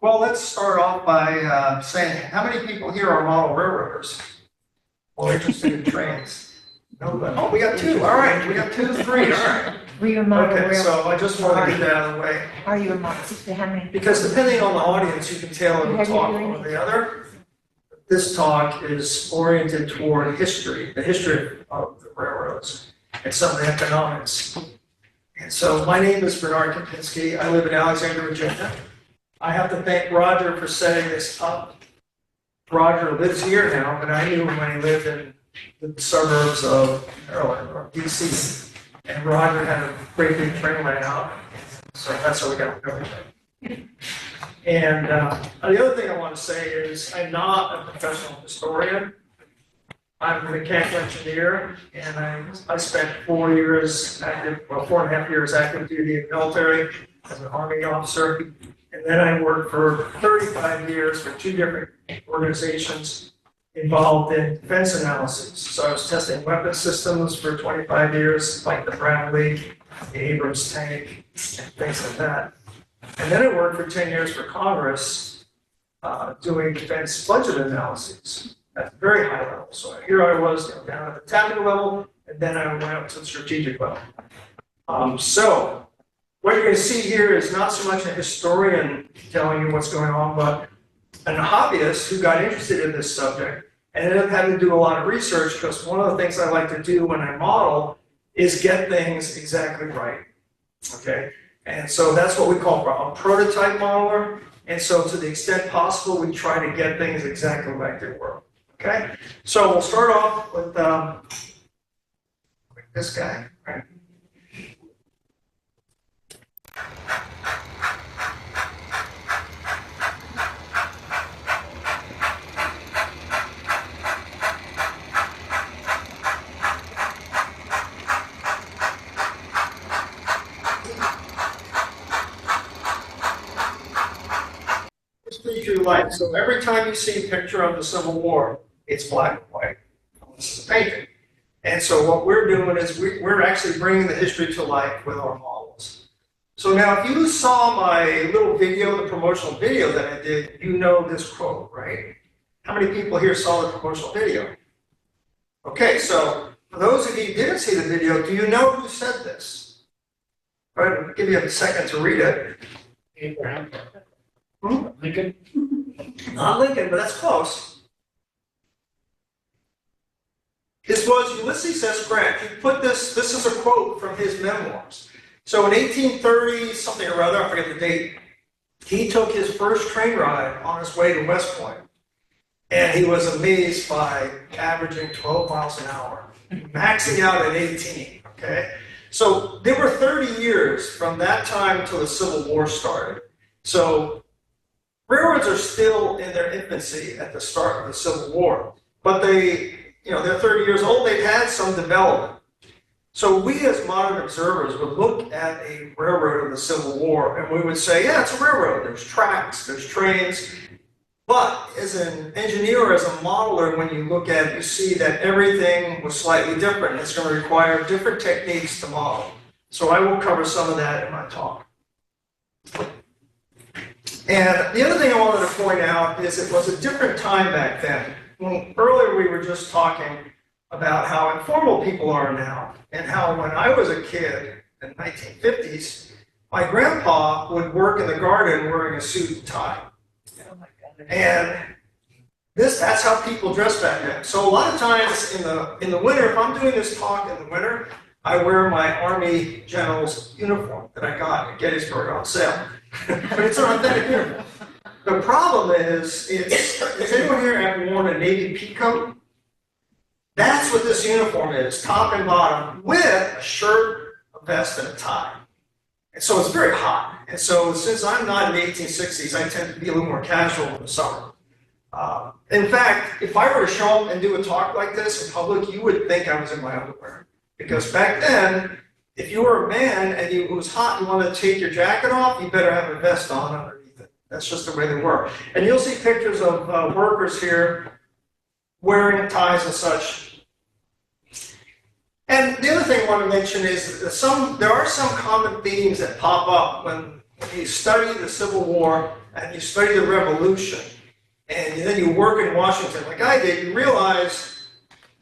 Well, let's start off by saying, how many people here are model railroaders or interested in trains? No, but, oh, we got two. All right, we got 2, 3. All right. Were you a model Okay, rail? so I just want to get that out of the way. Are you a model? How many? Because depending on the audience, you can tailor the Have you talk doing one or the other. This talk is oriented toward history, the history of the railroads and some of the economics. And so my name is Bernard Kempinski. I live in Alexandria, Virginia. I have to thank Roger for setting this up. Roger lives here now, but I knew him when he lived in the suburbs of Maryland or DC. And Roger had a great big train layout, so that's how we got everything. And the other thing I want to say is I'm not a professional historian. I'm a mechanical engineer, and I spent 4 years active, well, 4.5 years active duty in the military as an Army officer. And then I worked for 35 years for 2 different organizations involved in defense analysis. So I was testing weapon systems for 25 years, like the Bradley, the Abrams tank, and things like that. And then I worked for 10 years for Congress doing defense budget analyses at a very high level. So here I was down at the tactical level, and then I went up to the strategic level. So what you're going to see here is not so much a historian telling you what's going on, but a hobbyist who got interested in this subject and ended up having to do a lot of research, because one of the things I like to do when I model is get things exactly right. Okay? And so that's what we call a prototype modeler. And so to the extent possible, we try to get things exactly like they were. Okay? So we'll start off with this guy, right? Light. So every time you see a picture of the Civil War, it's black and white. This is a painting. And so what we're doing is we're actually bringing the history to life with our models. So now if you saw my little video, the promotional video that I did, you know this quote, right? How many people here saw the promotional video? Okay, so for those of you who didn't see the video, do you know who said this? All right, I'll give you a second to read it. Abraham Hmm? Lincoln. Not Lincoln, but that's close. This was Ulysses S. Grant. He put this is a quote from his memoirs. So in 1830, something or other, I forget the date, he took his first train ride on his way to West Point. And he was amazed by averaging 12 miles an hour, maxing out at 18, okay? So there were 30 years from that time till the Civil War started. So railroads are still in their infancy at the start of the Civil War, but they're 30 years old, they've had some development. So we as modern observers would look at a railroad in the Civil War and we would say, yeah, it's a railroad, there's tracks, there's trains. But as an engineer, as a modeler, when you look at it, you see that everything was slightly different. It's going to require different techniques to model. So I will cover some of that in my talk. And the other thing I wanted to point out is it was a different time back then. Well, earlier we were just talking about how informal people are now, and how when I was a kid in the 1950s, my grandpa would work in the garden wearing a suit and tie. And that's how people dressed back then. So a lot of times in the winter, if I'm doing this talk in the winter, I wear my Army general's uniform that I got at Gettysburg on sale. But it's an authentic uniform. The problem is anyone here ever worn a Navy pea coat? That's what this uniform is, top and bottom, with a shirt, a vest, and a tie. And so it's very hot. And so since I'm not in the 1860s, I tend to be a little more casual in the summer. In fact, if I were to show up and do a talk like this in public, you would think I was in my underwear. Because back then, if you were a man and it was hot, you wanted to take your jacket off, you better have a vest on underneath it. That's just the way they were. And you'll see pictures of workers here wearing ties and such. And the other thing I want to mention is that there are some common themes that pop up when when you study the Civil War and you study the Revolution, and then you work in Washington like I did, you realize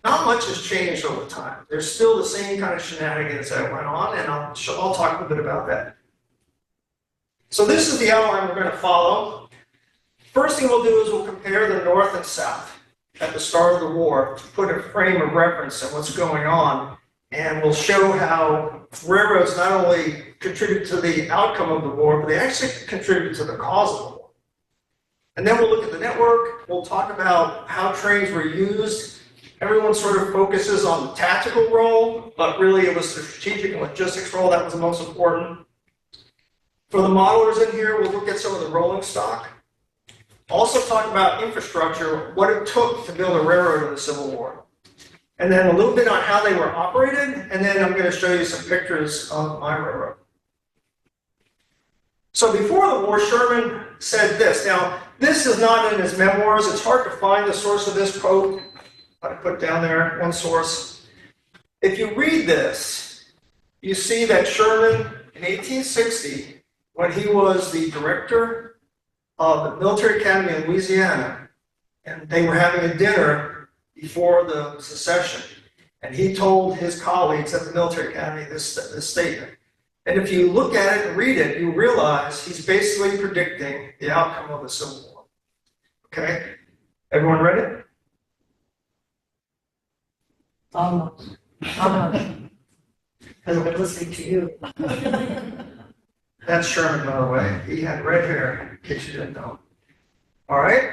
not much has changed over time. There's still the same kind of shenanigans that went on, and I'll talk a bit about that. So this is the outline we're going to follow. First thing we'll do is we'll compare the North and South at the start of the war to put a frame of reference on what's going on, and we'll show how railroads not only contribute to the outcome of the war, but they actually contribute to the cause of the war. And then we'll look at the network. We'll talk about how trains were used. Everyone sort of focuses on the tactical role, but really it was the strategic and logistics role that was the most important. For the modelers in here, we'll look at some of the rolling stock. Also talk about infrastructure, what it took to build a railroad in the Civil War. And then a little bit on how they were operated, and then I'm going to show you some pictures of my railroad. So before the war, Sherman said this. Now, this is not in his memoirs. It's hard to find the source of this quote. I put down there one source. If you read this, you see that Sherman, in 1860, when he was the director of the military academy in Louisiana, and they were having a dinner before the secession, and he told his colleagues at the military academy this statement. And if you look at it and read it, you realize he's basically predicting the outcome of the Civil War. Okay? Everyone read it? Almost. Because we're listening to you. That's Sherman, by the way. He had red hair, in case you didn't know. All right?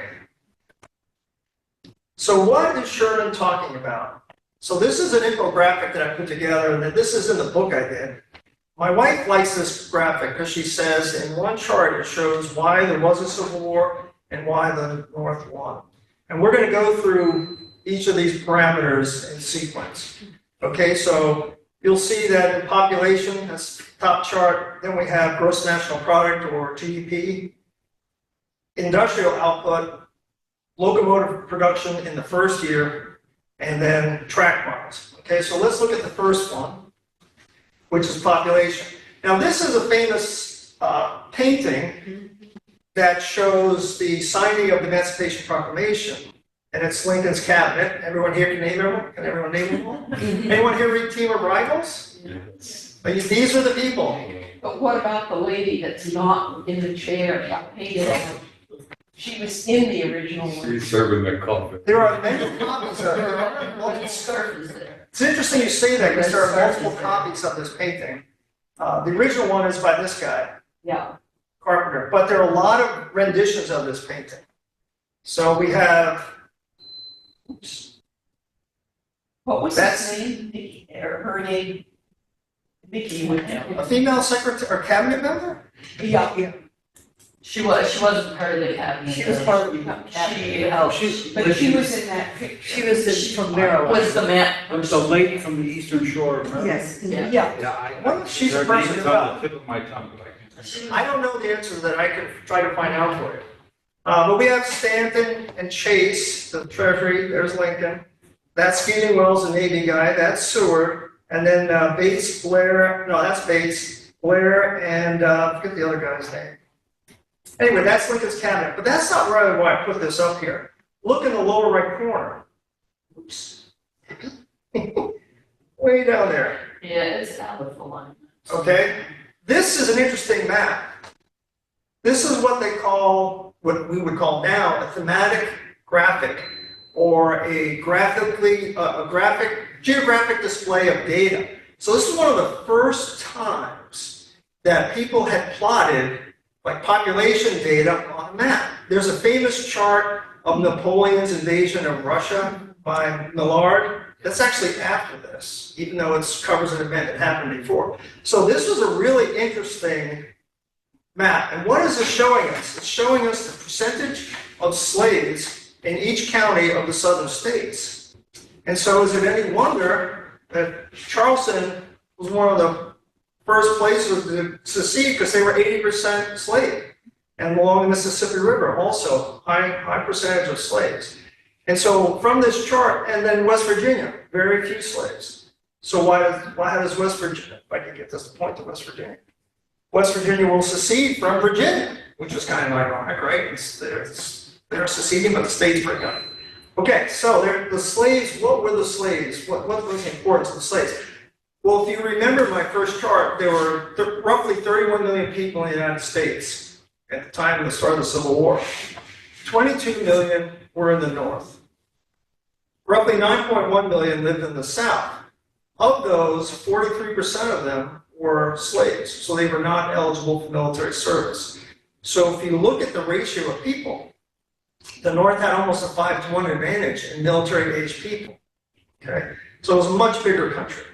So what is Sherman talking about? So this is an infographic that I put together, and this is in the book I did. My wife likes this graphic because she says in one chart it shows why there was a Civil War and why the North won. And we're going to go through each of these parameters in sequence. Okay, so you'll see that in population, that's the top chart. Then we have gross national product, or GDP, industrial output, locomotive production in the first year, and then track miles. Okay, so let's look at the first one, which is population. Now, this is a famous painting that shows the signing of the Emancipation Proclamation, and it's Lincoln's cabinet. Everyone here can name them? Can everyone name them all? Anyone here read Team of Rivals? Yes. These are the people. But what about the lady that's not in the chair, got painted on? She was in the original one. She's serving the coffee. There are many copies of it. It's interesting you say that because there are multiple copies of this painting. The original one is by this guy, Yeah. Carpenter, but there are a lot of renditions of this painting. So we have, What was That's- his name? Vicky, or her name? Vicky would know. a female secretary or cabinet member? Yeah. She wasn't part of the cabinet. She was part of the She helped. But she was in that picture. She was from Maryland. Was the man, It's the lady from the Eastern Shore. Remember? Yes. Yeah. Yeah. Yeah, I. Well, she's her a person name is who- on the tip of my tongue, but I can't. I don't know the answer to that. I can try to find out for you. But we have Stanton and Chase, the Treasury. There's Lincoln. That's Skeeting Wells, the Navy guy. That's Seward. And then Bates, Blair. No, that's Bates, Blair, and I forget the other guy's name. Anyway, that's Lincoln's cabinet. But that's not really why I put this up here. Look in the lower right corner. Oops. Way down there. yeah, it's out of the line. Okay? This is an interesting map. This is what they call, what we would call now, a thematic graphic, or a geographic display of data. So this is one of the first times that people had plotted like population data on a map. There's a famous chart of Napoleon's invasion of Russia by Millard. That's actually after this, even though it covers an event that happened before. So this was a really interesting map. And what is it showing us? It's showing us the percentage of slaves in each county of the southern states. And so is it any wonder that Charleston was one of the first places to secede because they were 80% slave? And along the Mississippi River also, high percentage of slaves. And so from this chart, and then West Virginia, very few slaves. So why does West Virginia, if I can get this to point to West Virginia. West Virginia will secede from Virginia, which is kind of ironic, right? They're seceding, but the states break up. Okay, so the slaves, what were the slaves? What was the importance of the slaves? Well, if you remember my first chart, there were roughly 31 million people in the United States at the time of the start of the Civil War. 22 million were in the North. Roughly 9.1 million lived in the South. Of those, 43% of them were slaves, so they were not eligible for military service. So if you look at the ratio of people, the North had almost a 5-to-1 advantage in military-aged people. Okay, so it was a much bigger country.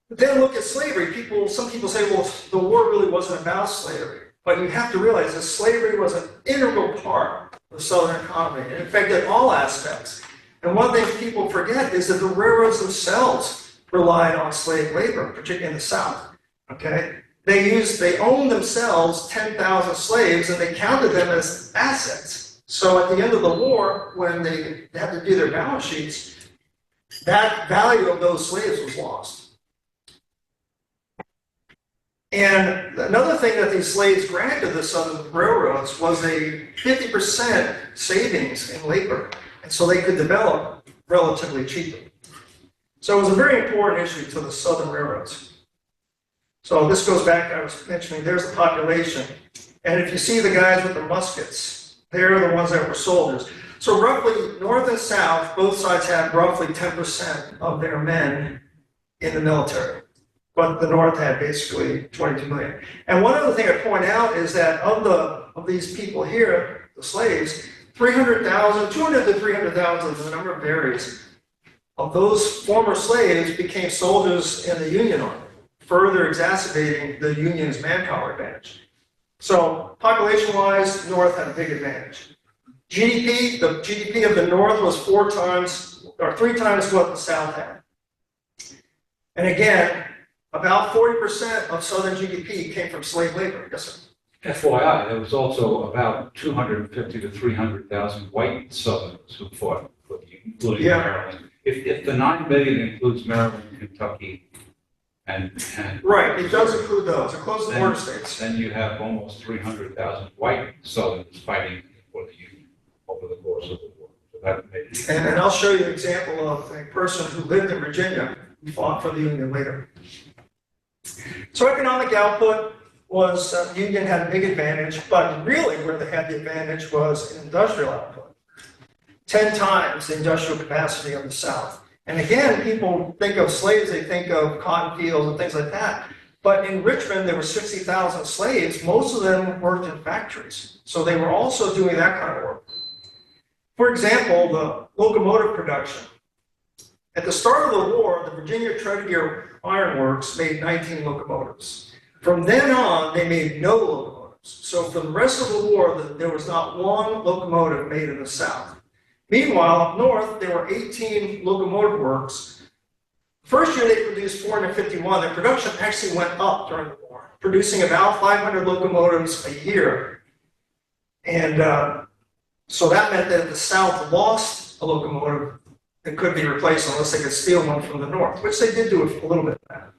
But then look at slavery. Some people say, well, the war really wasn't about slavery. But you have to realize that slavery was an integral part of the Southern economy. And it affected all aspects. And one thing people forget is that the railroads themselves relied on slave labor, particularly in the South. Okay? They owned themselves 10,000 slaves, and they counted them as assets. So at the end of the war, when they had to do their balance sheets, that value of those slaves was lost. And another thing that these slaves granted the Southern railroads was a 50% savings in labor, and so they could develop relatively cheaply. So it was a very important issue to the Southern railroads. So this goes back, I was mentioning, there's the population. And if you see the guys with the muskets, they're the ones that were soldiers. So roughly, North and South, both sides had roughly 10% of their men in the military. But the North had basically 22 million. And one other thing I point out is that of these people here, the slaves, 300,000, 200 to 300,000, the number varies, of those former slaves became soldiers in the Union Army, further exacerbating the Union's manpower advantage. So population-wise, North had a big advantage. GDP, the GDP of the North was 3 times what the South had. And again, about 40% of Southern GDP came from slave labor. Yes, sir. FYI, there was also about 250 to 300,000 white Southerners who fought for the Union, including Maryland. If the 9 million includes Maryland, Kentucky, and right, it does include those. It includes the border states. Then you have almost 300,000 white Southerners fighting for the Union over the course of the war. So that made it. And I'll show you an example of a person who lived in Virginia who fought for the Union later. So economic output was, the Union had a big advantage, but really where they had the advantage was in industrial output. 10 times the industrial capacity of the South. And again, people think of slaves, they think of cotton fields and things like that. But in Richmond, there were 60,000 slaves. Most of them worked in factories. So they were also doing that kind of work. For example, the locomotive production. At the start of the war, the Virginia Tredegar Iron Works made 19 locomotives. From then on, they made no locomotives. So for the rest of the war, there was not one locomotive made in the South. Meanwhile, up north, there were 18 locomotive works. First year they produced 451. Their production actually went up during the war, producing about 500 locomotives a year. And so that meant that if the South lost a locomotive, it could be replaced unless they could steal one from the North, which they did do a little bit of that.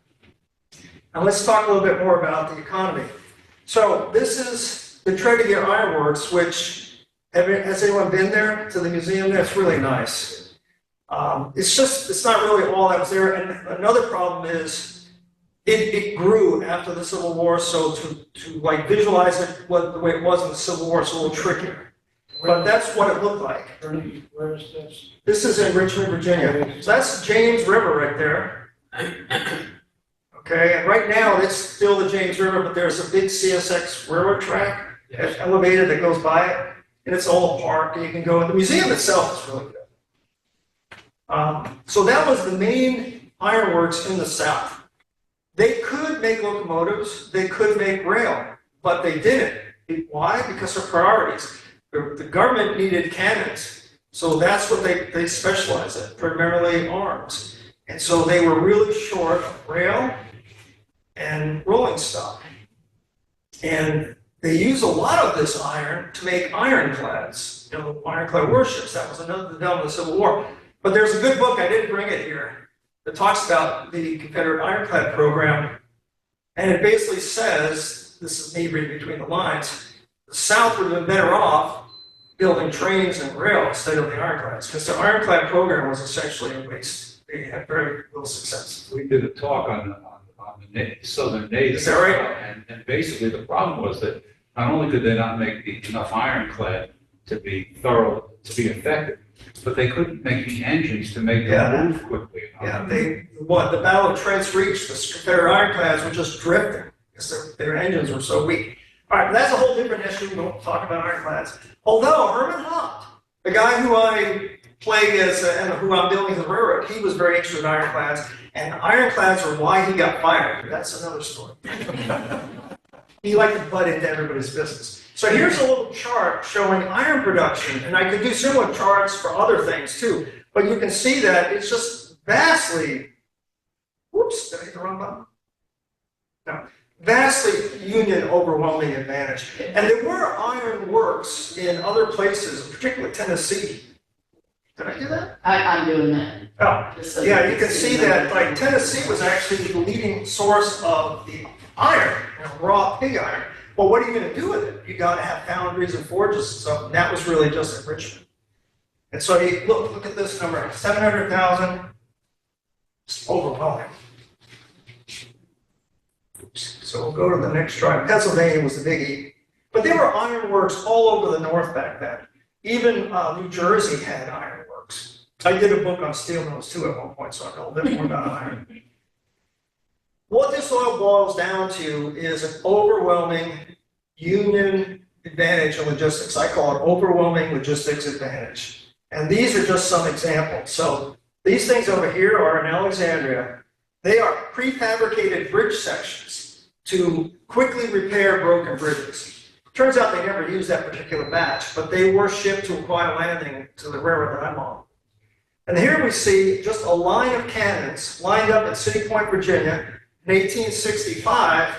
Now let's talk a little bit more about the economy. So this is the Tredegar Iron Works, which, has anyone been there to the museum there? It's really nice. It's not really all that was there. And another problem is it grew after the Civil War, so to like visualize it the way it was in the Civil War is a little trickier. But that's what it looked like. Where is this? This is in Richmond, Virginia. So that's James River right there. Okay, and right now it's still the James River, but there's a big CSX railroad track that's elevated that goes by it, and it's all parked, and you can go. The museum itself is really good. So that was the main ironworks in the South. They could make locomotives, they could make rail, but they didn't. Why? Because of priorities. The government needed cannons, so that's what they specialized in, primarily arms. And so they were really short of rail and rolling stock. And they used a lot of this iron to make ironclads, ironclad warships. That was another development of the Civil War. But there's a good book, I didn't bring it here, that talks about the Confederate ironclad program. And it basically says, this is me reading between the lines, the South would have been better off building trains and rail instead of the ironclads, because the ironclad program was essentially a waste. They had very little success. We did a talk on the southern navy. Is that right? And basically the problem was that not only could they not make enough ironclad to be thorough, to be effective, but they couldn't make the engines to make them move quickly enough. Yeah, the Battle of Trent's Reach, the Confederate ironclads were just drifting because their engines were so weak. All right, but that's a whole different issue. We won't talk about ironclads. Although Herman Hunt, the guy who I play as and who I'm building as a railroad, he was very interested in ironclads, and ironclads were why he got fired. That's another story. He liked to butt into everybody's business. So here's a little chart showing iron production, and I could do similar charts for other things too, but you can see that it's just vastly, whoops, did I hit the wrong button? No, vastly Union overwhelming advantage. And there were iron works in other places, particularly Tennessee. Did I do that? I'm doing that. Oh, Just so yeah, you can see that, like, Tennessee was actually the leading source of the iron, raw pig iron. Well, what are you going to do with it? You got to have foundries and forges and stuff. And that was really just enrichment. And so you look at this number, 700,000. It's overwhelming. Oops. So we'll go to the next chart. Pennsylvania was the biggie, but there were iron works all over the North back then. Even New Jersey had iron works. I did a book on steel mills too at one point, so I know a little bit more about iron. What this all boils down to is an overwhelming Union advantage in logistics. I call it overwhelming logistics advantage. And these are just some examples. So these things over here are in Alexandria. They are prefabricated bridge sections to quickly repair broken bridges. Turns out they never used that particular batch, but they were shipped to Aquia Landing to the railroad that I'm on. And here we see just a line of cannons lined up at City Point, Virginia, in 1865,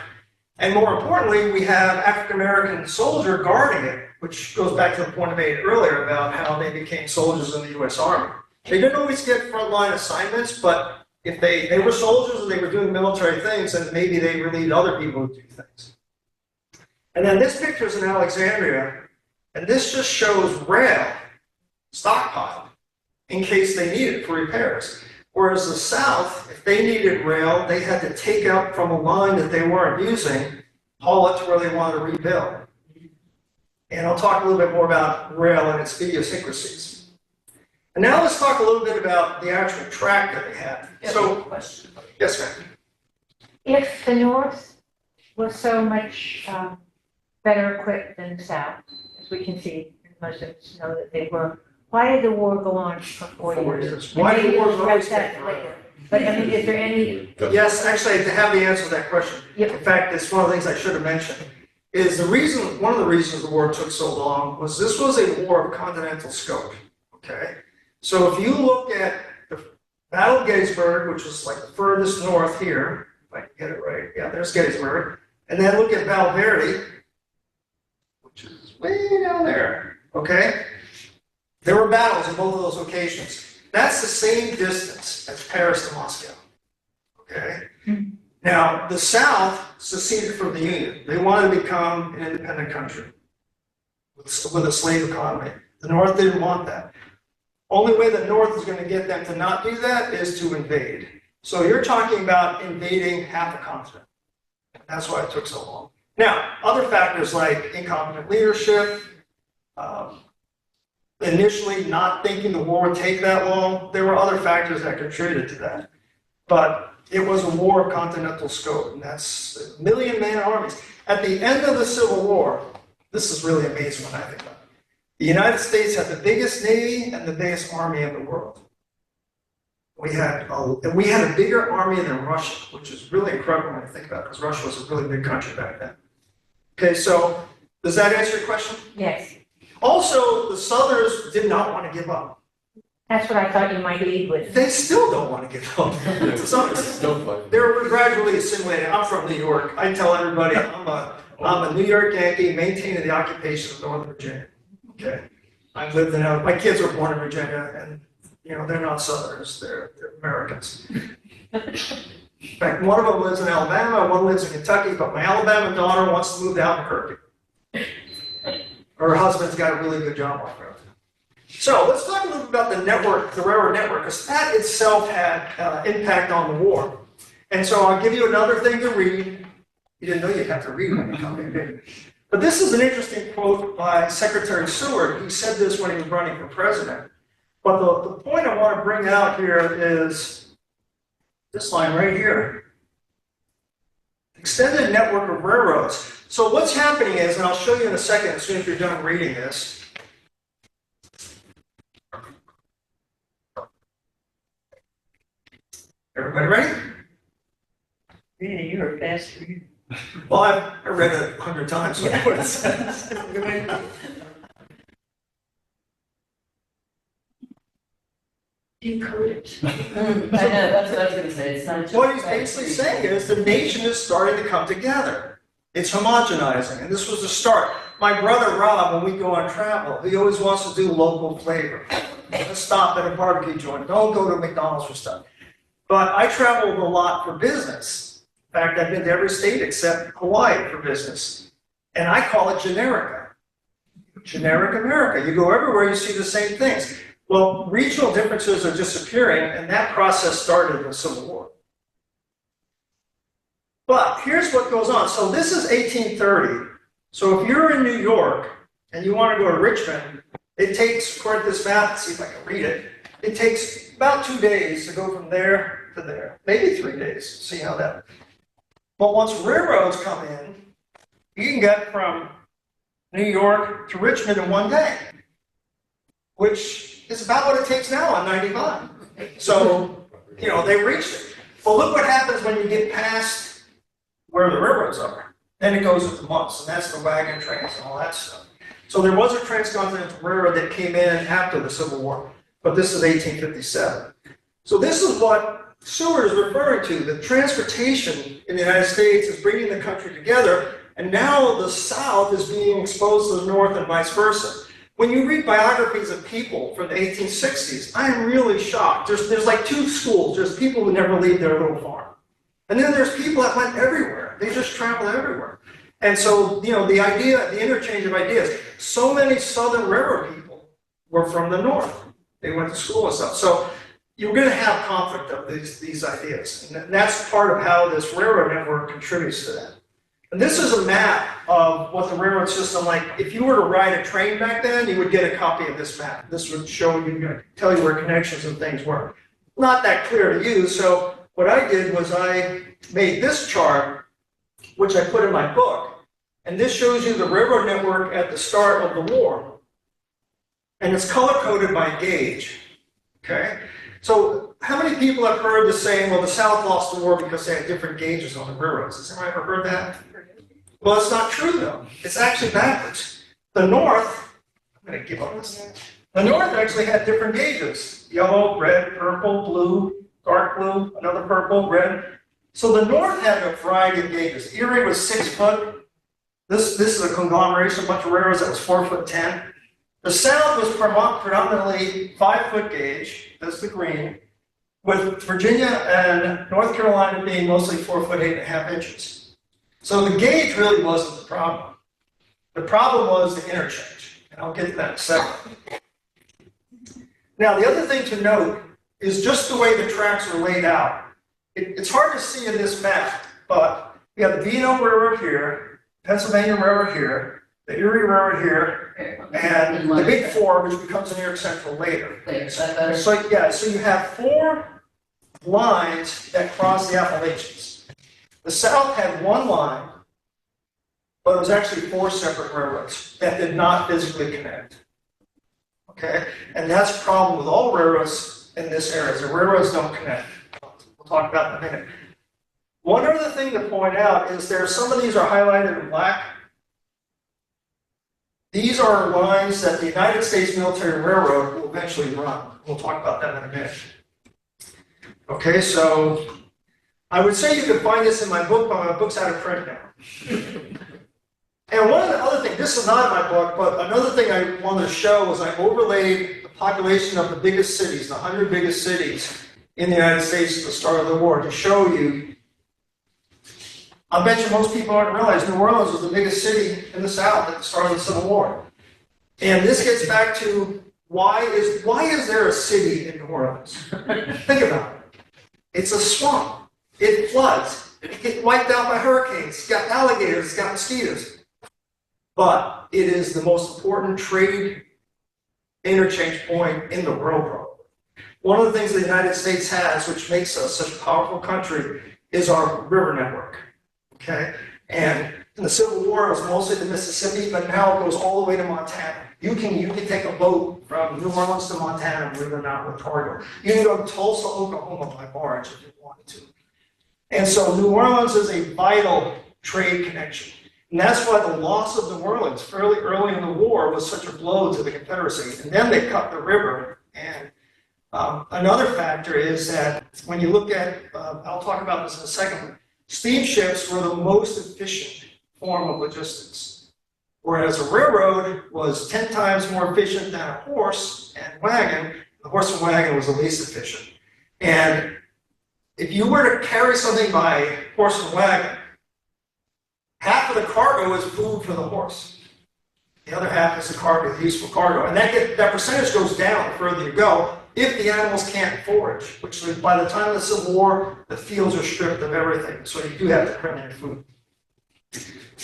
and more importantly, we have African-American soldier guarding it, which goes back to the point I made earlier about how they became soldiers in the U.S. Army. They didn't always get frontline assignments, but if they were soldiers and they were doing military things, then maybe they relieved other people to do things. And then this picture is in Alexandria, and this just shows rail stockpiled in case they need it for repairs. Whereas the South, if they needed rail, they had to take out from a line that they weren't using, haul it to where they wanted to rebuild. And I'll talk a little bit more about rail and its idiosyncrasies. And now let's talk a little bit about the actual track that they had. So, Question. yes, ma'am. If the North was so much better equipped than the South, as we can see, and most of us know that they were, why did the war go on for 4 years? Why did the war Maybe we'll address that later. But I mean, is there any? Yes, actually, I have the answer to that question. Yep. In fact, it's one of the things I should have mentioned. Is the reason, one of the reasons the war took so long was this was a war of continental scope, okay? So if you look at the Battle of Gettysburg, which was like the furthest north here, if I can get it right, yeah, there's Gettysburg, and then look at Val Verde, which is way down there, okay? There were battles in both of those locations. That's the same distance as Paris to Moscow, okay? Now, the South seceded from the Union. They wanted to become an independent country with a slave economy. The North didn't want that. Only way the North is going to get them to not do that is to invade. So you're talking about invading half a continent. That's why it took so long. Now, other factors like incompetent leadership, initially not thinking the war would take that long, there were other factors that contributed to that. But it was a war of continental scope, and that's million-man armies. At the end of the Civil War, this is really amazing when I think about it. The United States had the biggest navy and the biggest army in the world. We had a bigger army than Russia, which is really incredible when you think about it, because Russia was a really big country back then. Okay, so does that answer your question? Yes, Also, the Southerners did not want to give up. that's what I thought you might lead with. They still don't want to give up. They're gradually assimilating. I'm from New York. I tell everybody I'm a New York Yankee maintaining the occupation of Northern Virginia. Okay, I've lived in my kids were born in Virginia, and they're not Southerners. They're Americans. In fact, one of them lives in Alabama, one lives in Kentucky, but my Alabama daughter wants to move to Albuquerque. Her husband's got a really good job on the road. So let's talk a little bit about the network, the railroad network, because that itself had impact on the war. And so I'll give you another thing to read. You didn't know you'd have to read when you come here, did you? But this is an interesting quote by Secretary Seward. He said this when he was running for president. But the point I want to bring out here is this line right here. Extended network of railroads. So what's happening is, and I'll show you in a second as soon as you're done reading this. Everybody ready? Really, you were fast reading. Well, I read it 100 times, so I know what it says. Decode it. I know, that's what I was gonna say, it's not just. What he's basically saying is the nation is starting to come together. It's homogenizing, and this was the start. My brother Rob, when we go on travel, he always wants to do local flavor. Let's stop at a barbecue joint. Don't go to McDonald's for stuff. But I traveled a lot for business. In fact, I've been to every state except Hawaii for business. And I call it Generica. Generic America. You go everywhere, you see the same things. Well, regional differences are disappearing, and that process started in the Civil War. But here's what goes on. So this is 1830. So if you're in New York and you want to go to Richmond, it takes, according to this map, let's see if I can read it, it takes about 2 days to go from there to there, maybe 3 days, see how that. But once railroads come in, you can get from New York to Richmond in 1 day, which is about what it takes now on 95. So, you know, they reached it. Well, look what happens when you get past where the railroads are. Then it goes into months, and that's the wagon trains and all that stuff. So there was a transcontinental railroad that came in after the Civil War, but this is 1857. So this is what Seward is referring to. The transportation in the United States is bringing the country together, and now the South is being exposed to the North and vice versa. When you read biographies of people from the 1860s, I am really shocked. There's like two schools. There's people who never leave their little farm. And then there's people that went everywhere. They just traveled everywhere. And so, you know, the idea, the interchange of ideas, so many Southern railroad people were from the North. They went to school and stuff. So you're going to have conflict of these ideas. And that's part of how this railroad network contributes to that. And this is a map of what the railroad system, like if you were to ride a train back then, you would get a copy of this map. This would show you, tell you where connections and things were. Not that clear to use, so what I did was I made this chart, which I put in my book, and this shows you the railroad network at the start of the war. And it's color-coded by gauge, okay? So how many people have heard the saying, well, the South lost the war because they had different gauges on the railroads? Has anyone ever heard that? Well, it's not true, though. It's actually backwards. The North, I'm going to give up this. The North actually had different gauges. Yellow, red, purple, blue, dark blue, another purple, red. So the North had a variety of gauges. Erie was 6 foot. This is a conglomeration, a bunch of railroads that was 4'10". The South was predominantly 5 foot gauge, that's the green, with Virginia and North Carolina being mostly 4 foot 8.5 inches. So the gauge really wasn't the problem. The problem was the interchange, and I'll get to that in a second. Now, the other thing to note is just the way the tracks are laid out. It's hard to see in this map, but we have the B&O Railroad here, Pennsylvania Railroad here, the Erie Railroad here, and the Big Four, which becomes New York Central later. So yeah, so you have 4 lines that cross the Appalachians. The South had 1 line, but it was actually 4 separate railroads that did not physically connect. Okay, and that's a problem with all railroads in this area. The railroads don't connect. We'll talk about that in a minute. One other thing to point out is some of these are highlighted in black. These are lines that the United States Military Railroad will eventually run. We'll talk about that in a minute. Okay, so I would say you could find this in my book, but my book's out of print now. And one of the other things, this is not in my book, but another thing I wanted to show was I overlaid the population of the biggest cities, the 100 biggest cities in the United States at the start of the war, to show you I bet you most people aren't realize New Orleans was the biggest city in the South at the start of the Civil War. And this gets back to why is there a city in New Orleans? Think about it. It's a swamp. It floods. It gets wiped out by hurricanes. It's got alligators. It's got mosquitoes. But it is the most important trade interchange point in the world, probably. One of the things the United States has, which makes us such a powerful country, is our river network. Okay? And in the Civil War, it was mostly the Mississippi, but now it goes all the way to Montana. You can take a boat from New Orleans to Montana and bring them out with cargo. You can go to Tulsa, Oklahoma by barge if you wanted to. And so New Orleans is a vital trade connection. And that's why the loss of New Orleans fairly early in the war was such a blow to the Confederacy. And then they cut the river. And another factor is that when you look at, I'll talk about this in a second, steamships were the most efficient form of logistics. Whereas a railroad was 10 times more efficient than a horse and wagon, the horse and wagon was the least efficient. And if you were to carry something by horse and wagon, half of the cargo is food for the horse. The other half is the cargo, the useful cargo. And that percentage goes down the further you go if the animals can't forage, which by the time of the Civil War, the fields are stripped of everything. So you do have to print in food.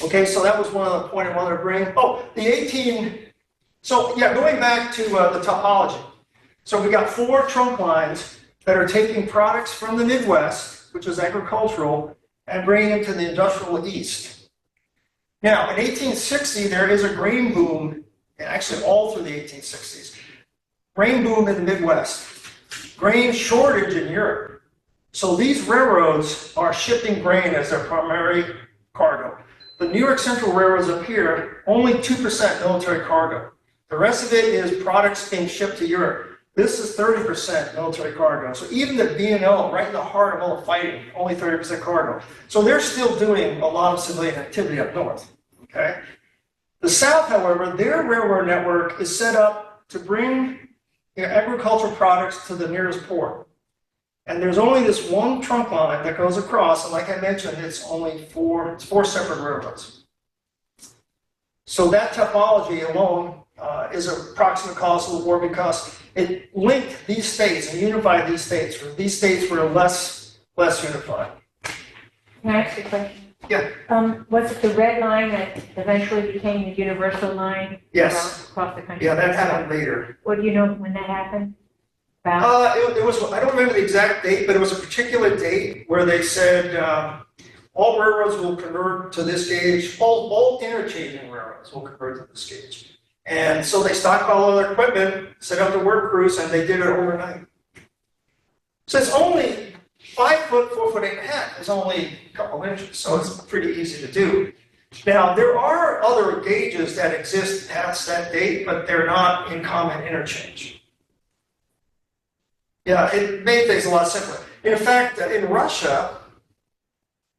Okay, so that was one of the points I wanted to bring. Oh, going back to the topology. So we got 4 trunk lines that are taking products from the Midwest, which is agricultural, and bringing them to the industrial East. Now, in 1860, there is a grain boom, and actually all through the 1860s. Grain boom in the Midwest. Grain shortage in Europe. So these railroads are shipping grain as their primary cargo. The New York Central railroads up here, only 2% military cargo. The rest of it is products being shipped to Europe. This is 30% military cargo. So even the B&O, right in the heart of all the fighting, only 30% cargo. So they're still doing a lot of civilian activity up north, okay? The South, however, their railroad network is set up to bring agricultural products to the nearest port. And there's only this one trunk line that goes across, and like I mentioned, it's only 4 separate railroads. So that topology alone is a proximate cause of the war because it linked these states and unified these states, where these states were less unified. Can I ask you a question? Yeah. Was it the red line that eventually became the universal line? Yes. Across the country? Yeah, that happened later. What do you know when that happened? About? It was, I don't remember the exact date, but it was a particular date where they said all railroads will convert to this gauge, all interchanging railroads will convert to this gauge. And so they stockpiled all their equipment, set up the work crews, and they did it overnight. So it's only 5 foot, 4 foot, 8.5 is only a couple inches, so it's pretty easy to do. Now, there are other gauges that exist past that date, but they're not in common interchange. Yeah, it made things a lot simpler. In fact, in Russia,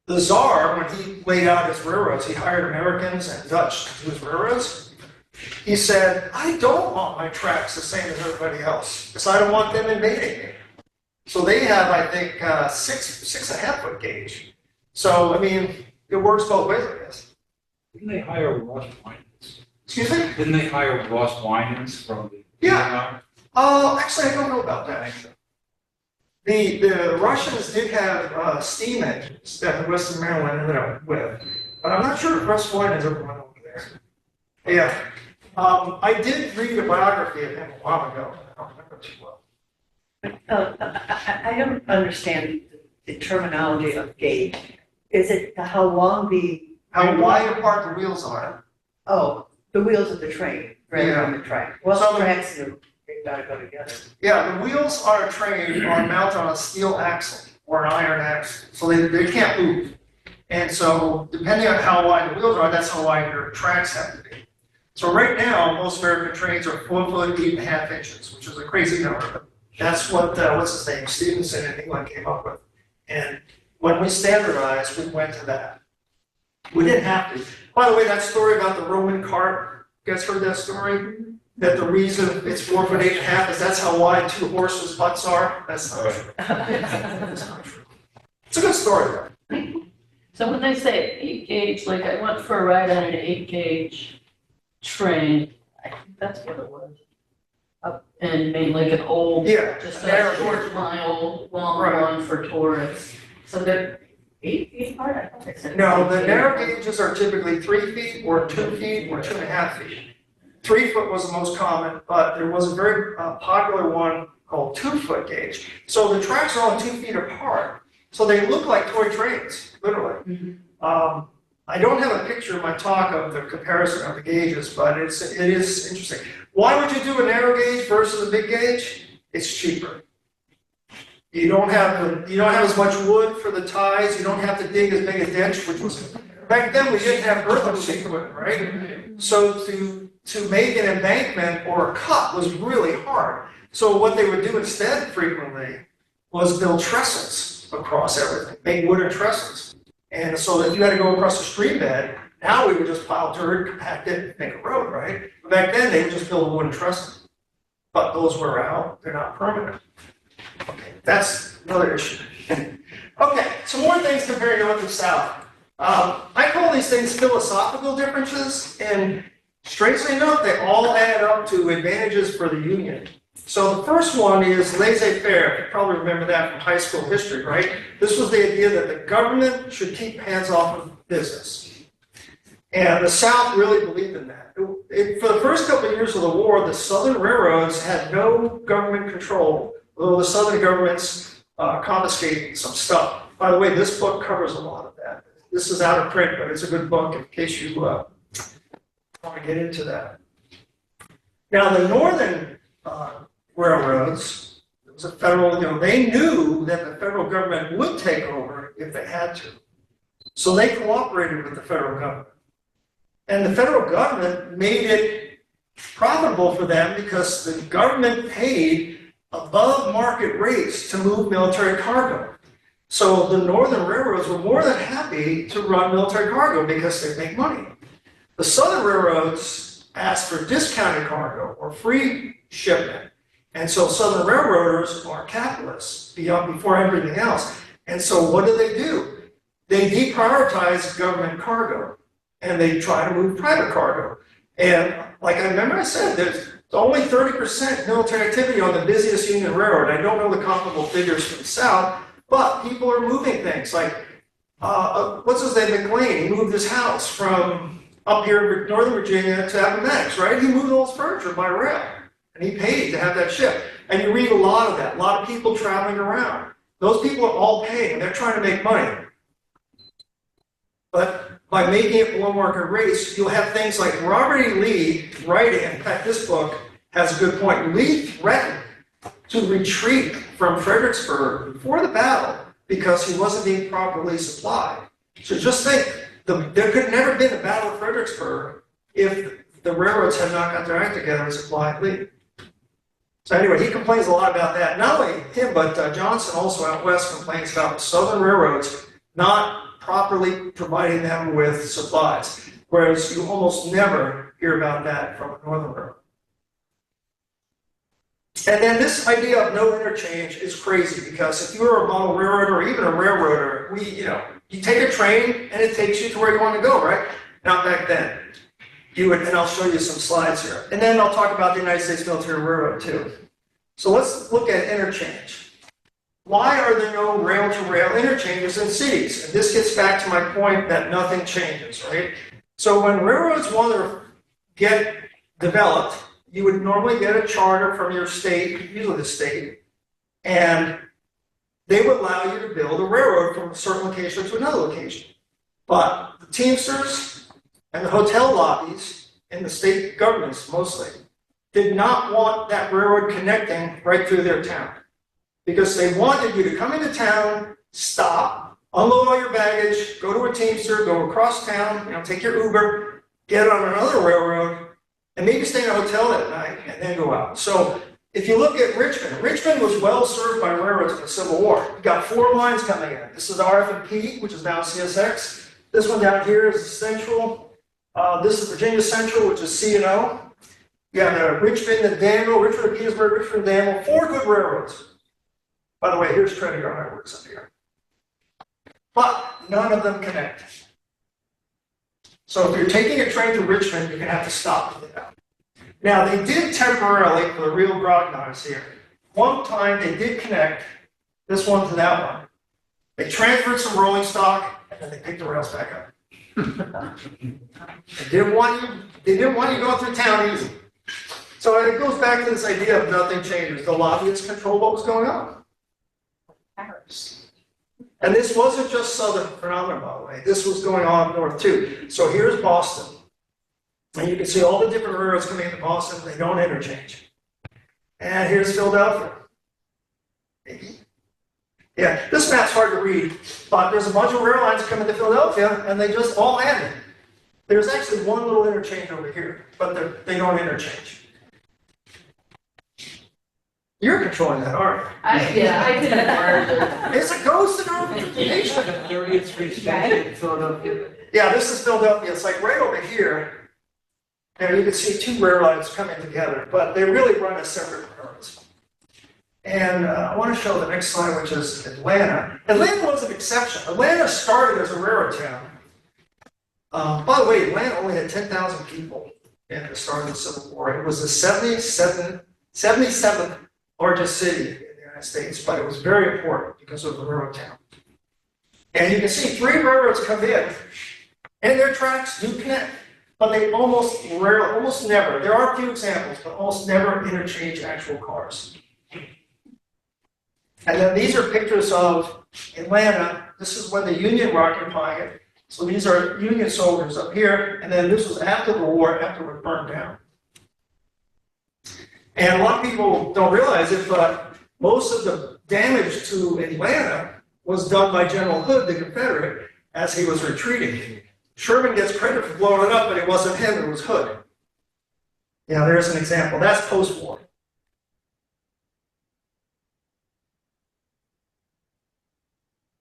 the Tsar, when he laid out his railroads, he hired Americans and Dutch to do his railroads. He said, I don't want my tracks the same as everybody else, because I don't want them invading me. So they have, I think, 6.5 foot gauge. So, I mean, it works both ways, I guess. Didn't they hire Ross Winans? Excuse me? Didn't they hire Ross Winans from the? Yeah. Actually, I don't know about that. The Russians did have steam engines that the Western Maryland ended up with, but I'm not sure if Ross Winans ever went over there. Yeah. I did read a biography of him a while ago. I don't remember too well. I don't understand the terminology of gauge. Is it how long How wide apart the wheels are. oh, the wheels of the train rather Yeah. than the track? Well, So- tracks, they've got to go together. Yeah, the wheels on a train are mounted on a steel axle or an iron axle, so they can't move. And so, depending on how wide the wheels are, that's how wide your tracks have to be. So right now, most American trains are 4 foot 8.5 inches, which is a crazy number. But that's what what's his name, Stevenson in England came up with. And when we standardized, we went to that. We didn't have to. By the way, that story about the Roman cart, you guys heard that story? That the reason it's 4 foot 8.5 is that's how wide 2 horses' butts are? That's not true. That's not true. It's a good story though. So when they say 8 gauge, like I went for a ride on an 8 gauge train, I think that's what it was. Up in Maine, like an old, Yeah, just narrow a short mile long Right. one for tourists. So they're 8 feet apart, I thought they said. No, the 8 narrow feet. gauges are typically 3 feet or 2 feet or 2.5 feet. 3 foot was the most common, but there was a very popular one called 2 foot gauge. So the tracks are only 2 feet apart, so they look like toy trains, literally. I don't have a picture in my talk of the comparison of the gauges, but it is interesting. Why would you do a narrow gauge versus a big gauge? It's cheaper. You don't have as much wood for the ties. You don't have to dig as big a ditch, which was back then we didn't have earthworks equipment, right? So to make an embankment or a cut was really hard. So what they would do instead frequently was build trestles across everything, make wooden trestles. And so if you had to go across a stream bed, now we would just pile dirt, compact it, make a road, right? But back then they would just build a wooden trestle. But those wear out, they're not permanent. Okay, that's another issue. Okay, some more things comparing North and South. I call these things philosophical differences, and strangely enough, they all add up to advantages for the Union. So the first one is laissez-faire. You probably remember that from high school history, right? This was the idea that the government should keep hands off of business. And the South really believed in that. For the first couple of years of the war, the Southern railroads had no government control, although the Southern governments confiscated some stuff. By the way, this book covers a lot of that. This is out of print, but it's a good book in case you want to get into that. Now, the Northern railroads, it was a federal, they knew that the federal government would take over if they had to. So they cooperated with the federal government. And the federal government made it profitable for them because the government paid above market rates to move military cargo. So the Northern railroads were more than happy to run military cargo because they make money. The Southern railroads asked for discounted cargo or free shipment. And so Southern railroaders are capitalists before everything else. And so what do? They deprioritize government cargo and they try to move private cargo. And like I remember I said, there's only 30% military activity on the busiest Union Railroad. I don't know the comparable figures for the South, but people are moving things like, what's his name, McLean? He moved his house from up here in Northern Virginia to Appomattox, right? He moved all his furniture by rail. And he paid to have that shipped. And you read a lot of that, a lot of people traveling around. Those people are all paying, they're trying to make money. But by making it below market rates, you'll have things like Robert E. Lee writing, in fact, this book has a good point. Lee threatened to retreat from Fredericksburg before the battle because he wasn't being properly supplied. So just think, there could never have been a battle of Fredericksburg if the railroads had not got their act together and supplied Lee. So anyway, he complains a lot about that. Not only him, but Johnson also out west complains about the Southern railroads not properly providing them with supplies, whereas you almost never hear about that from a Northern railroad. And then this idea of no interchange is crazy because if you're a model railroader or even a railroader, you take a train and it takes you to where you want to go, right? Not back then. And I'll show you some slides here. And then I'll talk about the United States Military Railroad too. So let's look at interchange. Why are there no rail-to-rail interchanges in cities? And this gets back to my point that nothing changes, right? So when railroads want to get developed, you would normally get a charter from your state, usually the state, and they would allow you to build a railroad from a certain location to another location. But the Teamsters and the hotel lobbies and the state governments mostly did not want that railroad connecting right through their town because they wanted you to come into town, stop, unload all your baggage, go to a Teamster, go across town, take your Uber, get on another railroad, and maybe stay in a hotel that night and then go out. So if you look at Richmond was well served by railroads in the Civil War. You got 4 lines coming in. This is RF&P, which is now CSX. This one down here is Central. This is Virginia Central, which is C&O. You have Richmond and Danville, Richmond and Petersburg, Richmond and Danville, 4 good railroads. By the way, here's Trinity Ironworks up here. but none of them connect. So if you're taking a train to Richmond, you're gonna have to stop to get out. Now, they did temporarily, for the real grognards here, one time they did connect this one to that one. They transferred some rolling stock, and then they picked the rails back up. They didn't want you going through town easy. So it goes back to this idea of nothing changes. The lobbyists control what was going on. Paris. And this wasn't just Southern phenomenon, by the way. This was going on north too. So here's Boston. And you can see all the different railroads coming into Boston. They don't interchange. And here's Philadelphia. Maybe. Yeah, this map's hard to read, but there's a bunch of rail lines coming to Philadelphia, and they just all landed. There's actually one little interchange over here, but they don't interchange. You're controlling that, aren't you? I didn't merge it. It's a ghost in our nation. 30th Street Station in Philadelphia. Yeah, this is Philadelphia. It's like right over here. And you can see two rail lines coming together, but they really run as separate railroads. And I want to show the next slide, which is Atlanta. Atlanta was an exception. Atlanta started as a railroad town. By the way, Atlanta only had 10,000 people at the start of the Civil War. It was the 77th largest city in the United States, but it was very important because of the railroad town. And you can see 3 railroads come in, and their tracks do connect, but they almost never, there are a few examples, but almost never interchange actual cars. And then these are pictures of Atlanta. This is when the Union were occupying it. So these are Union soldiers up here, and then this was after the war, after it burned down. And a lot of people don't realize it, but most of the damage to Atlanta was done by General Hood, the Confederate, as he was retreating. Sherman gets credit for blowing it up, but it wasn't him, it was Hood. Yeah, there's an example. That's post-war.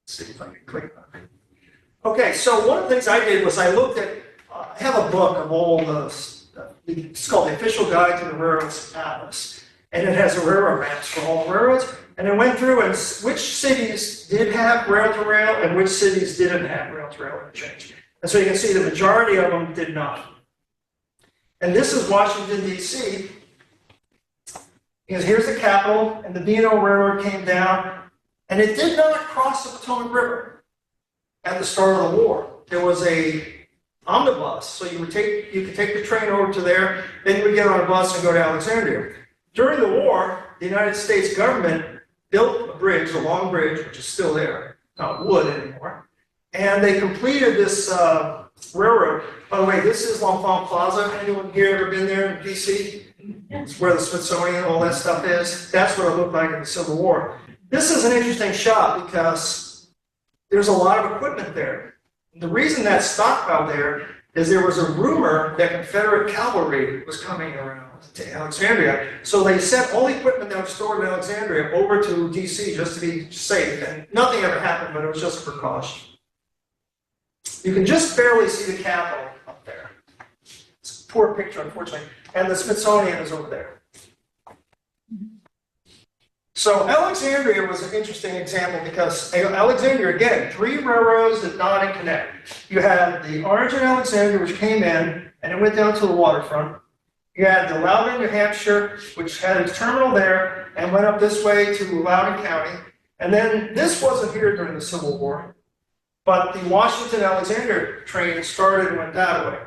Let's see if I can click on it. Okay, so one of the things I did was I looked at, I have a book of all the it's called the Official Guide to the Railroads Atlas, and it has the railroad maps for all the railroads, and it went through and which cities did have rail-to-rail and which cities didn't have rail-to-rail interchange. And so you can see the majority of them did not. And this is Washington, D.C., because here's the capital, and the B&O Railroad came down, and it did not cross the Potomac River at the start of the war. There was a omnibus, so you could take the train over to there, then you would get on a bus and go to Alexandria. During the war, the United States government built a bridge, a long bridge, which is still there, not wood anymore, and they completed this railroad. By the way, this is L'Enfant Plaza. Anyone here ever been there in D.C.? It's where the Smithsonian, all that stuff is. That's what it looked like in the Civil War. This is an interesting shot because there's a lot of equipment there. The reason that's stockpiled there is there was a rumor that Confederate cavalry was coming around to Alexandria. So they sent all the equipment that was stored in Alexandria over to D.C. just to be safe. And nothing ever happened, but it was just a precaution. You can just barely see the Capitol up there. It's a poor picture, unfortunately. And the Smithsonian is over there. So Alexandria was an interesting example because Alexandria, again, 3 railroads did not connect. You had the Orange and Alexandria, which came in, and it went down to the waterfront. You had the Loudon, New Hampshire, which had its terminal there, and went up this way to Loudoun County. And then this wasn't here during the Civil War, but the Washington-Alexandria train started and went that way.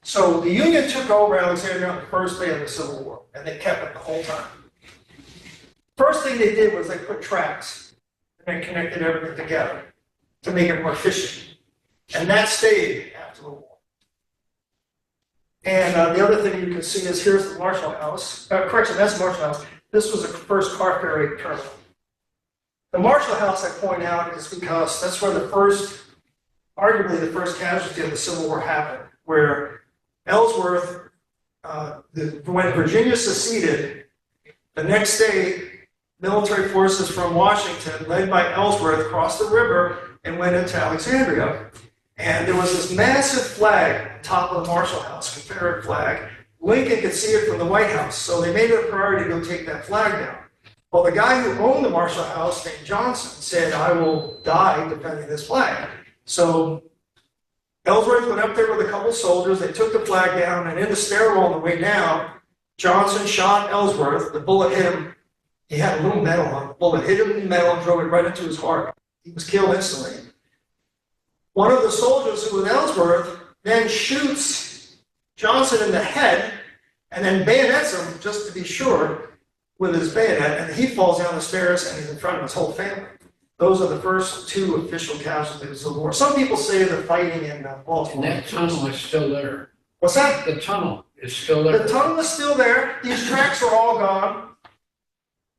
So the Union took over Alexandria on the first day of the Civil War, and they kept it the whole time. First thing they did was they put tracks and they connected everything together to make it more efficient. And that stayed after the war. And the other thing you can see is here's the Marshall House. Correction, that's Marshall House. This was the first car ferry terminal. The Marshall House, I point out, is because that's where arguably the first casualty of the Civil War happened, where Ellsworth, when Virginia seceded, the next day, military forces from Washington, led by Ellsworth, crossed the river and went into Alexandria. And there was this massive flag on top of the Marshall House, Confederate flag. Lincoln could see it from the White House, so they made it a priority to go take that flag down. Well, the guy who owned the Marshall House, named Johnson, said, I will die defending this flag. So Ellsworth went up there with a couple soldiers, they took the flag down, and in the stairwell on the way down, Johnson shot Ellsworth, the bullet hit him. He had a little metal on it. The bullet hit him in the metal and drove it right into his heart. He was killed instantly. One of the soldiers who was Ellsworth then shoots Johnson in the head and then bayonets him, just to be sure, with his bayonet, and he falls down the stairs and he's in front of his whole family. Those are the first two official casualties of the war. Some people say the fighting in Baltimore. And that tunnel is still there. What's that? The tunnel is still there. The tunnel is still there. These tracks are all gone.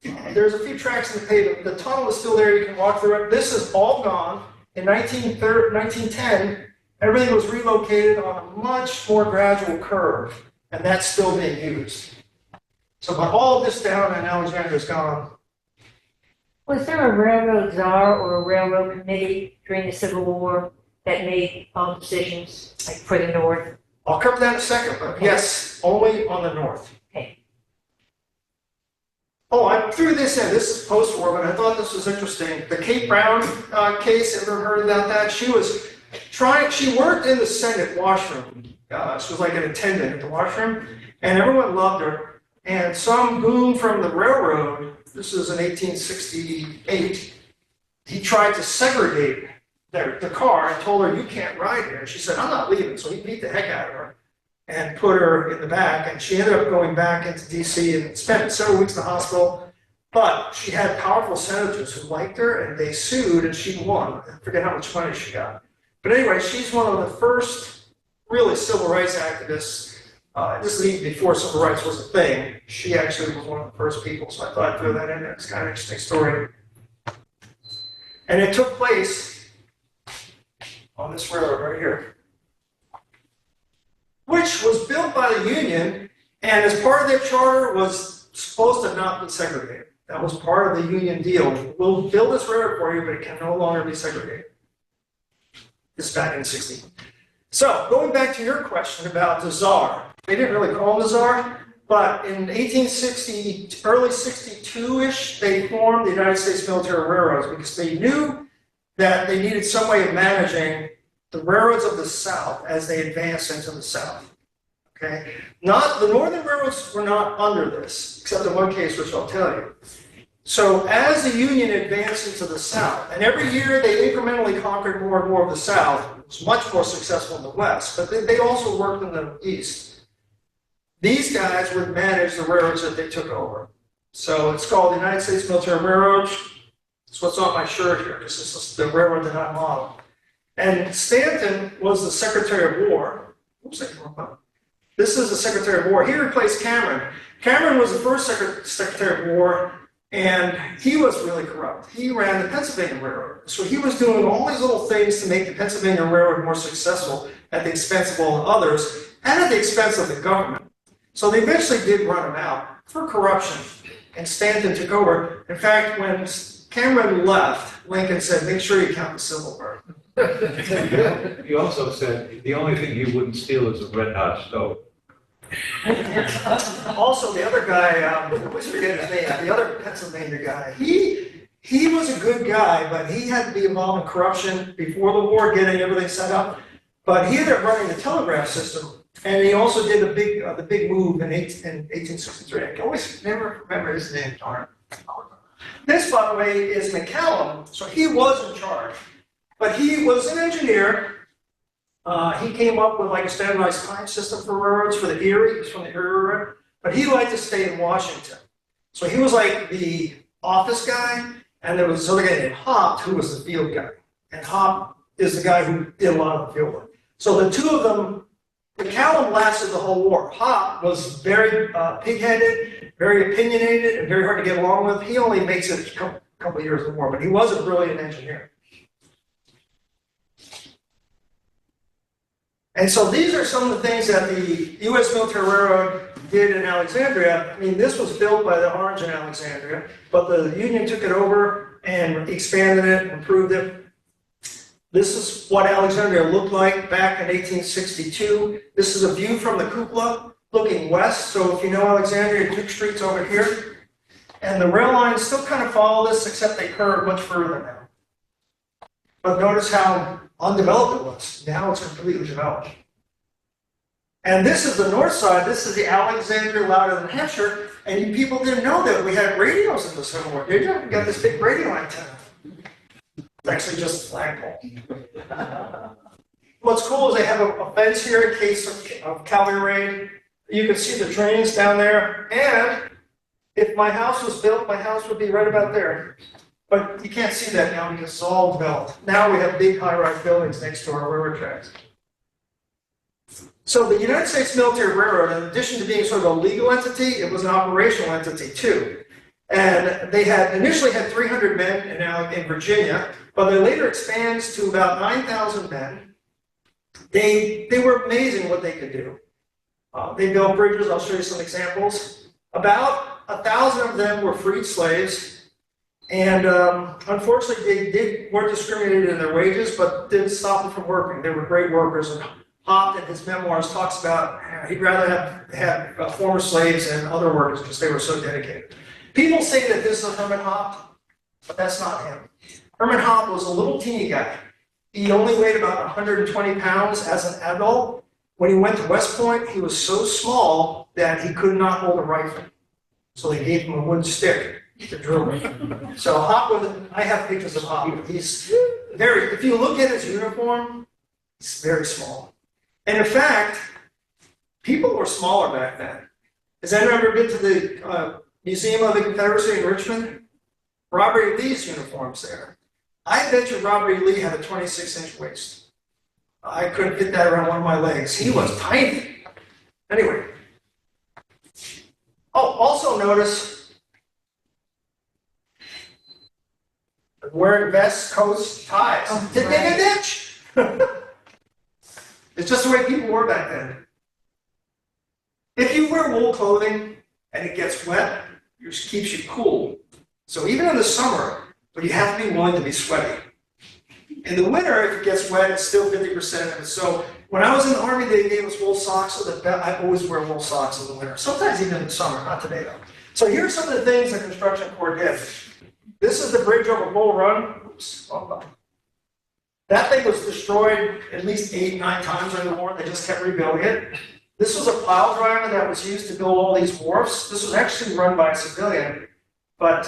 There's a few tracks in the pavement. The tunnel is still there. You can walk through it. This is all gone. In 1910, everything was relocated on a much more gradual curve, and that's still being used. So, but all this down in Alexandria is gone. Was there a railroad czar or a railroad committee during the Civil War that made all decisions, like for the North? I'll cover that in a second, but yes, only on the north. Okay. Oh, I threw this in. This is post-war, but I thought this was interesting. The Kate Brown case, ever heard about that? She worked in the Senate washroom. She was like an attendant at the washroom, and everyone loved her. And some goon from the railroad, this was in 1868, he tried to segregate the car and told her, you can't ride here. She said, I'm not leaving. So he beat the heck out of her and put her in the back. And she ended up going back into DC and spent several weeks in the hospital. But she had powerful senators who liked her, and they sued, and she won. I forget how much money she got. But anyway, she's one of the first really civil rights activists. This is even before civil rights was a thing. She actually was one of the first people, so I thought I'd throw that in there. It's kind of an interesting story. And it took place on this railroad right here, which was built by the Union, and as part of their charter was supposed to not be segregated. That was part of the Union deal. We'll build this railroad for you, but it can no longer be segregated. This is back in '60. So, going back to your question about the Czar, they didn't really call him the Czar, but in 1860, early 62-ish, they formed the United States Military Railroads because they knew that they needed some way of managing the railroads of the South as they advanced into the South. Okay? The northern railroads were not under this, except in one case, which I'll tell you. So as the Union advanced into the South, and every year they incrementally conquered more and more of the South, it was much more successful in the West, but they also worked in the East. These guys would manage the railroads that they took over. So it's called the United States Military Railroad. It's what's on my shirt here, because this is the railroad that I modeled. And Stanton was the Secretary of War. Oops, I came up. This is the Secretary of War. He replaced Cameron. Cameron was the first Secretary of War, and he was really corrupt. He ran the Pennsylvania Railroad. So he was doing all these little things to make the Pennsylvania Railroad more successful at the expense of all the others, and at the expense of the government. So they eventually did run him out for corruption, and Stanton took over. In fact, when Cameron left, Lincoln said, make sure you count the Civil War. He also said the only thing he wouldn't steal is a red hot stove. Also, the other guy, I always forget his name, the other Pennsylvania guy, he was a good guy, but he had to be involved in corruption before the war, getting everything set up. But he ended up running the telegraph system, and he also did the big move in 1863. I can always never remember his name, darn. This, by the way, is McCallum, so he was in charge. But he was an engineer. He came up with like a standardized time system for railroads for the Erie. He's from the Erie Railroad. But he liked to stay in Washington. So he was like the office guy, and there was this other guy named Hop, who was the field guy. And Hop is the guy who did a lot of the field work. So the two of them, McCallum lasted the whole war. Hop was very pig-headed, very opinionated, and very hard to get along with. He only makes it a couple of years in the war, but he was a brilliant engineer. And so these are some of the things that the U.S. Military Railroad did in Alexandria. I mean, this was built by the Orange in Alexandria, but the Union took it over and expanded it and improved it. This is what Alexandria looked like back in 1862. This is a view from the cupola looking west. So if you know Alexandria, Duke Street's over here. And the rail lines still kind of follow this, except they curve much further now. But notice how undeveloped it was. Now it's completely developed. And this is the north side. This is the Alexandria, Loudoun, New Hampshire. And you people didn't know that we had radios in the Civil War, did you? We got this big radio antenna. It's actually just a flagpole. What's cool is they have a fence here in case of cavalry raid. You can see the trains down there. And if my house was built, my house would be right about there. But you can't see that now because it's all developed. Now we have big high-rise buildings next to our railroad tracks. So the United States Military Railroad, in addition to being sort of a legal entity, it was an operational entity too. And they had initially had 300 men in Virginia, but they later expands to about 9,000 men. They were amazing what they could do. They built bridges. I'll show you some examples. About 1,000 of them were freed slaves, and unfortunately, they weren't discriminated in their wages, but didn't stop them from working. They were great workers. And Hopt, in his memoirs, talks about he'd rather have former slaves and other workers because they were so dedicated. People say that this is Herman Hopt, but that's not him. Herman Hopt was a little teeny guy. He only weighed about 120 pounds as an adult. When he went to West Point, he was so small that he could not hold a rifle. So they gave him a wooden stick to drill with. So Hopt, I have pictures of Hopt. He's if you look at his uniform, he's very small. And in fact, people were smaller back then. Has anyone ever been to the Museum of the Confederacy in Richmond? Robert E. Lee's uniform's there. I bet you Robert E. Lee had a 26-inch waist. I couldn't fit that around one of my legs. He was tiny. Anyway. Oh, also notice wearing vests, coats, ties. Oh, Did they get an itch? It's just the way people were back then. If you wear wool clothing and it gets wet, it keeps you cool. So even in the summer, but you have to be willing to be sweaty. In the winter, if it gets wet, it's still 50% of it. So when I was in the Army, they gave us wool socks, so that I always wear wool socks in the winter. Sometimes even in the summer, not today though. So here's some of the things the construction corps did. This is the bridge over Bull Run. Oops, that thing was destroyed at least 8, 9 times during the war. They just kept rebuilding it. This was a plow driver that was used to build all these wharfs. This was actually run by a civilian, but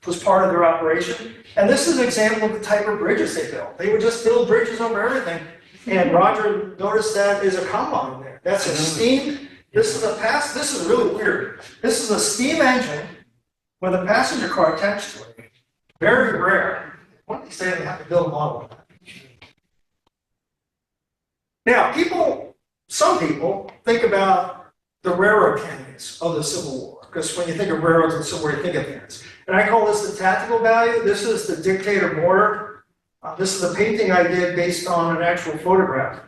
was part of their operation. And this is an example of the type of bridges they built. They would just build bridges over everything. And Roger noticed that is a combine there. That's a steam. This is really weird. This is a steam engine with a passenger car attached to it. Very rare. One of these days they have to build a model of that. Now, some people think about the railroad cannons of the Civil War, because when you think of railroads in the Civil War, you think of cannons. And I call this the tactical value. This is the Dictator mortar. This is a painting I did based on an actual photograph.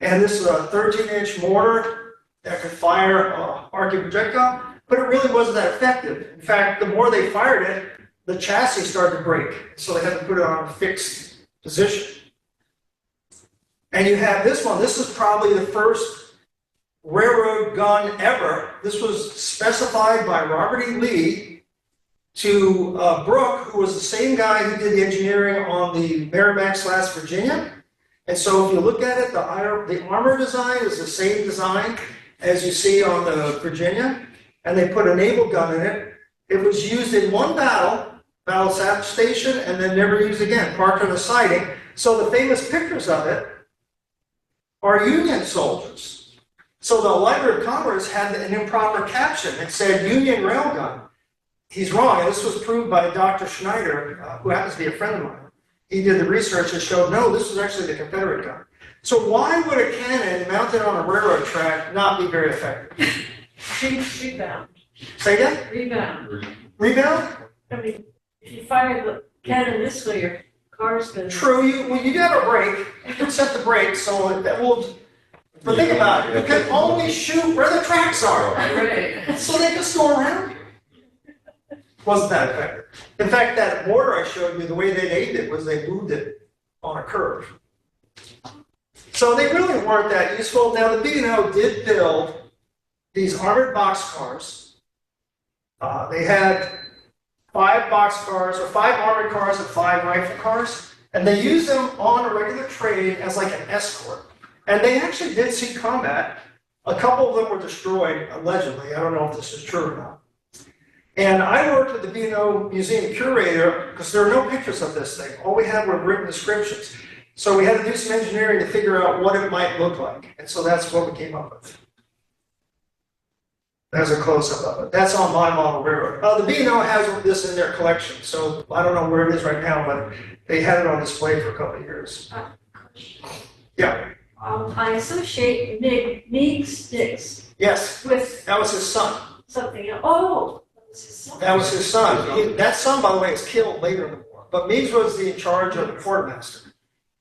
And this is a 13-inch mortar that could fire an arcing projectile, but it really wasn't that effective. In fact, the more they fired it, the chassis started to break. So they had to put it on a fixed position. And you have this one. This is probably the first railroad gun ever. This was specified by Robert E. Lee to Brooke, who was the same guy who did the engineering on the Merrimack/Virginia. And so if you look at it, the armor design is the same design as you see on the Virginia. And they put a naval gun in it. It was used in one battle station, and then never used again, parked on the siding. So the famous pictures of it are Union soldiers. So the Library of Congress had an improper caption. It said Union railgun. He's wrong, and this was proved by Dr. Schneider, who happens to be a friend of mine. He did the research and showed, no, this was actually the Confederate gun. So why would a cannon mounted on a railroad track not be very effective? Rebound. Say again? Rebound. Rebound? I mean, if you fire the cannon this way, your car's gonna. True, you got a brake, you can set the brake, so that will, but think about it, you can only shoot where the tracks are. Right. So they just go around you. Wasn't that effective. In fact, that mortar I showed you, the way they aimed it was they moved it on a curve. So they really weren't that useful. Now the B&O did build these armored boxcars They had 5 boxcars or 5 armored cars and 5 rifle cars, and they used them on a regular train as like an escort. And they actually did see combat. A couple of them were destroyed, allegedly. I don't know if this is true or not. And I worked with the B&O Museum curator because there are no pictures of this thing. All we had were written descriptions. So we had to do some engineering to figure out what it might look like. And so that's what we came up with. There's a close-up of it. That's on my model railroad. The B&O has this in their collection, so I don't know where it is right now, but they had it on display for a couple of years. Yeah. I associate Meek Sticks Yes, with that was his son. something else. Oh, that was his son. That was his son. That son, by the way, is killed later in the war. But Meigs was in charge of the quartermaster.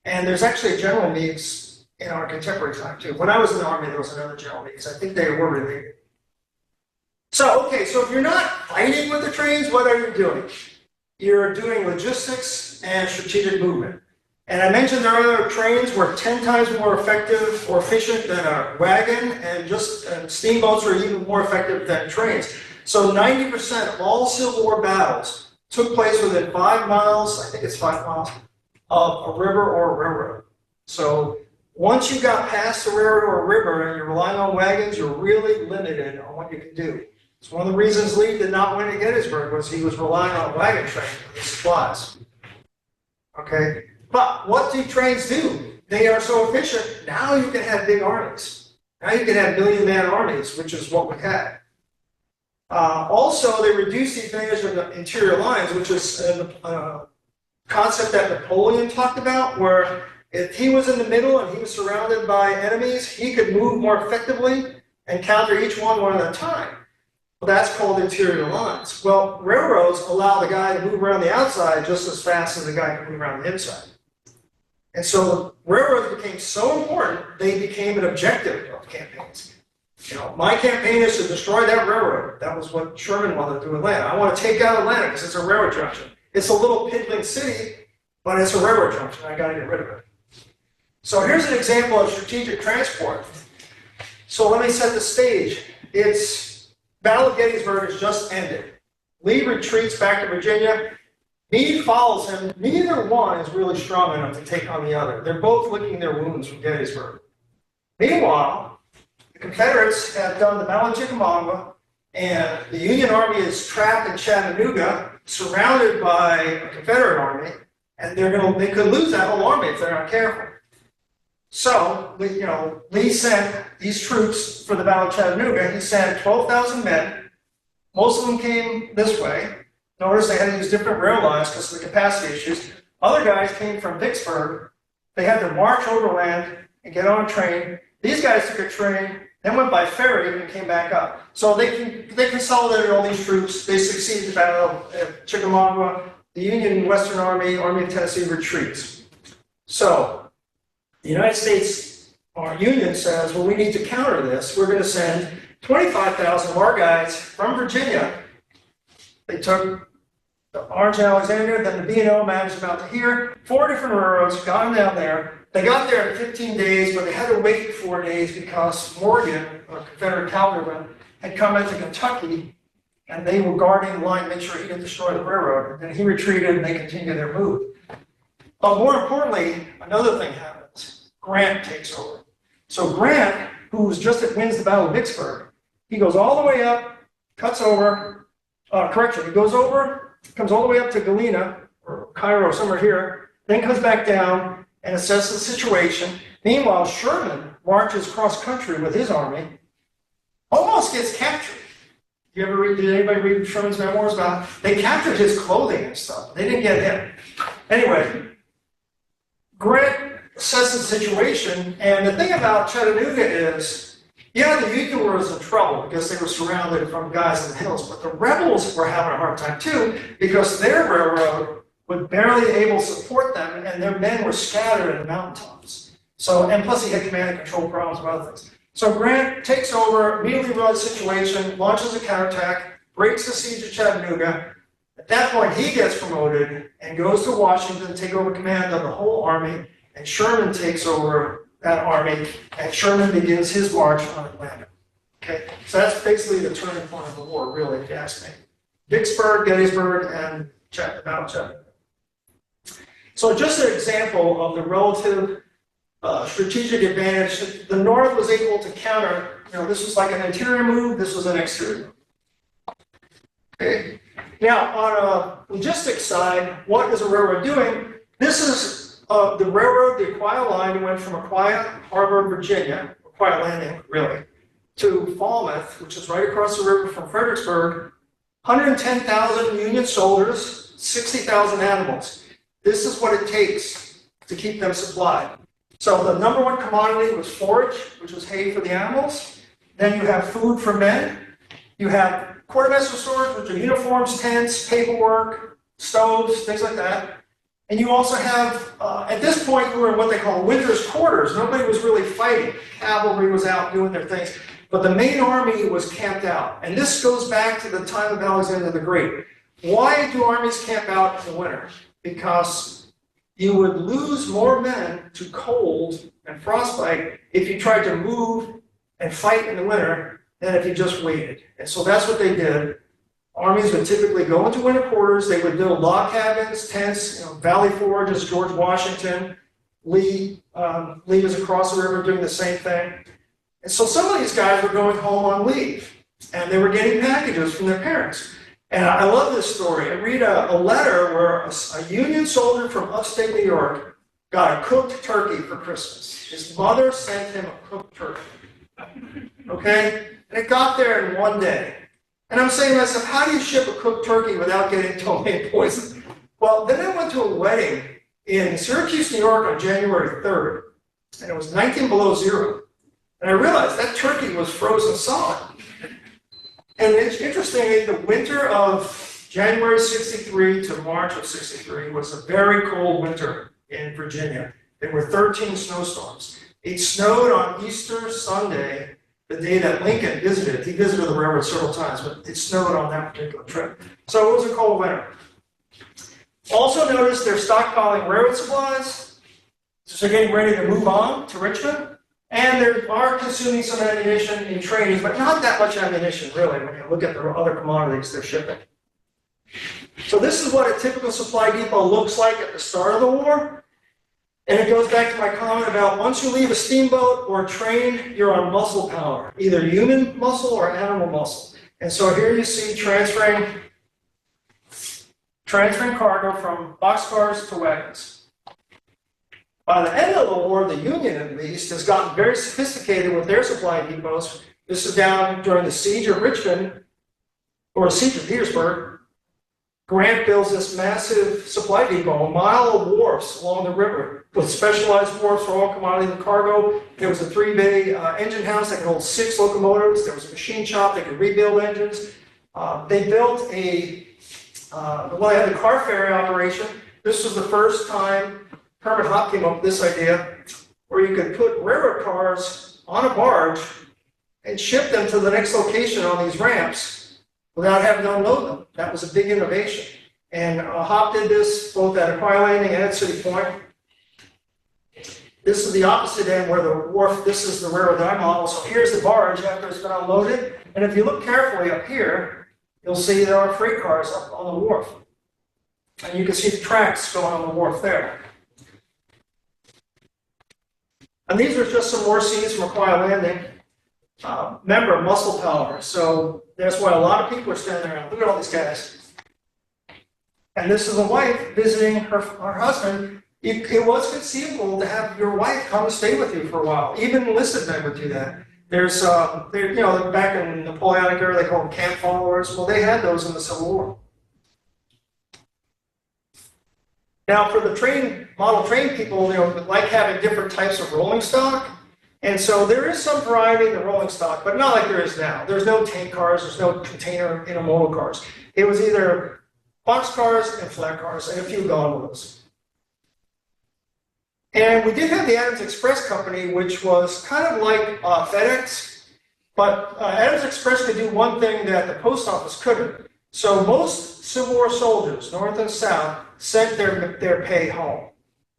And there's actually a General Meigs in our contemporary time, too. When I was in the Army, there was another General Meigs. I think they were related. So, okay, so if you're not fighting with the trains, what are you doing? You're doing logistics and strategic movement. And I mentioned earlier, trains were 10 times more effective or efficient than a wagon, and steamboats were even more effective than trains. So 90% of all Civil War battles took place within 5 miles, I think it's 5 miles, of a river or a railroad. So once you got past the railroad or a river and you're relying on wagons, you're really limited on what you can do. It's one of the reasons Lee did not win at Gettysburg, was he was relying on a wagon train for his supplies. Okay? But what do trains do? They are so efficient, now you can have big armies. Now you can have million-man armies, which is what we had. Also, they reduced the advantage of the interior lines, which is a concept that Napoleon talked about, where if he was in the middle and he was surrounded by enemies, he could move more effectively and counter each one at a time. Well, that's called interior lines. Well, railroads allow the guy to move around the outside just as fast as the guy can move around the inside. And so railroads became so important, they became an objective of campaigns. You know, my campaign is to destroy that railroad. That was what Sherman wanted to do in Atlanta. I want to take out Atlanta because it's a railroad junction. It's a little piddling city, but it's a railroad junction. I got to get rid of it. So here's an example of strategic transport. So let me set the stage. Battle of Gettysburg has just ended. Lee retreats back to Virginia. Meade follows him. Neither one is really strong enough to take on the other. They're both licking their wounds from Gettysburg. Meanwhile, the Confederates have done the Battle of Chickamauga, and the Union Army is trapped in Chattanooga, surrounded by a Confederate army, and they could lose that whole army if they're not careful. So, Lee sent these troops for the Battle of Chattanooga. He sent 12,000 men. Most of them came this way. Notice they had to use different rail lines because of the capacity issues. Other guys came from Vicksburg. They had to march overland and get on a train. These guys took a train, then went by ferry and came back up. So they consolidated all these troops. They succeeded the Battle of Chickamauga. The Union Western Army, Army of Tennessee retreats. So the United States, our Union says, well, we need to counter this. We're going to send 25,000 of our guys from Virginia. They took the Orange and Alexandria, then the B&O managed them out to here. 4 different railroads got them down there. They got there in 15 days, but they had to wait 4 days because Morgan, a Confederate cavalryman, had come into Kentucky, and they were guarding the line, make sure he didn't destroy the railroad. And then he retreated, and they continued their move. But more importantly, another thing happens. Grant takes over. So Grant, who was just wins the Battle of Vicksburg, he goes all the way up, cuts over. He goes over, comes all the way up to Galena, or Cairo, somewhere here, then comes back down and assesses the situation. Meanwhile, Sherman marches cross country with his army, almost gets captured. Did anybody read Sherman's memoirs about? They captured his clothing and stuff. They didn't get him. Anyway, Grant assesses the situation, and the thing about Chattanooga is, yeah, the Union was in trouble because they were surrounded from guys in the hills, but the rebels were having a hard time too because their railroad was barely able to support them, and their men were scattered in the mountaintops. So, and plus he had command and control problems and other things. So Grant takes over, immediately realizes the situation, launches a counterattack, breaks the siege of Chattanooga. At that point, he gets promoted and goes to Washington to take over command of the whole army, and Sherman takes over that army, and Sherman begins his march on Atlanta. Okay, so that's basically the turning point of the war, really, if you ask me. Vicksburg, Gettysburg, and Battle of Chattanooga. So just an example of the relative strategic advantage. The North was able to counter, this was like an interior move, this was an exterior move. Okay. Now, on a logistics side, what is a railroad doing? This is the railroad, the Aquia line, went from Aquia Harbor, Virginia, Aquia Landing, really, to Falmouth, which is right across the river from Fredericksburg. 110,000 Union soldiers, 60,000 animals. This is what it takes to keep them supplied. So the number one commodity was forage, which was hay for the animals. Then you have food for men. You have quartermaster stores, which are uniforms, tents, paperwork, stoves, things like that. And you also have, at this point, we were in what they call winter's quarters. Nobody was really fighting. Cavalry was out doing their things. But the main army was camped out. And this goes back to the time of Alexander the Great. Why do armies camp out in the winter? Because you would lose more men to cold and frostbite if you tried to move and fight in the winter than if you just waited. And so that's what they did. Armies would typically go into winter quarters. They would build log cabins, tents, Valley Forge is George Washington. Lee was across the river doing the same thing. And so some of these guys were going home on leave, and they were getting packages from their parents. And I love this story. I read a letter where a Union soldier from upstate New York got a cooked turkey for Christmas. His mother sent him a cooked turkey. Okay? And it got there in one day. And I'm saying to myself, how do you ship a cooked turkey without getting ptomaine poison? Well, then I went to a wedding in Syracuse, New York on January 3rd, and it was 19 below zero. And I realized that turkey was frozen solid. And it's interesting, the winter of January 63 to March of 63 was a very cold winter in Virginia. There were 13 snowstorms. It snowed on Easter Sunday, the day that Lincoln visited. He visited the railroad several times, but it snowed on that particular trip. So it was a cold winter. Also notice they're stockpiling railroad supplies. So they're getting ready to move on to Richmond. And they are consuming some ammunition in training, but not that much ammunition, really, when you look at the other commodities they're shipping. So this is what a typical supply depot looks like at the start of the war. And it goes back to my comment about once you leave a steamboat or a train, you're on muscle power, either human muscle or animal muscle. And so here you see transferring cargo from boxcars to wagons. By the end of the war, the Union, at least, has gotten very sophisticated with their supply depots. This is down during the siege of Richmond, or siege of Petersburg. Grant builds this massive supply depot, a mile of wharfs along the river, with specialized wharfs for all commodities and cargo. There was a 3-bay engine house that could hold 6 locomotives. There was a machine shop that could rebuild engines. They built they had the car ferry operation. This was the first time Herman Hopp came up with this idea where you could put railroad cars on a barge and ship them to the next location on these ramps without having to unload them. That was a big innovation. And Hopp did this both at Aquia Landing and at City Point. This is the opposite end where the wharf, this is the railroad that I model. So here's the barge after it's been unloaded. And if you look carefully up here, you'll see there are freight cars up on the wharf. And you can see the tracks going on the wharf there. And these are just some more scenes from Aquia Landing. Remember, muscle power. So that's why a lot of people are standing around. Look at all these guys. And this is a wife visiting her husband. It was conceivable to have your wife come and stay with you for a while. Even enlisted men would do that. There's, back in the Napoleonic era, they call them camp followers. Well, they had those in the Civil War. Now, for the model train people, like having different types of rolling stock. And so there is some variety in the rolling stock, but not like there is now. There's no tank cars, there's no container intermodal cars. It was either box cars and flat cars and a few gondolas. And we did have the Adams Express Company, which was kind of like FedEx, but Adams Express could do one thing that the post office couldn't. So most Civil War soldiers, North and South, sent their pay home.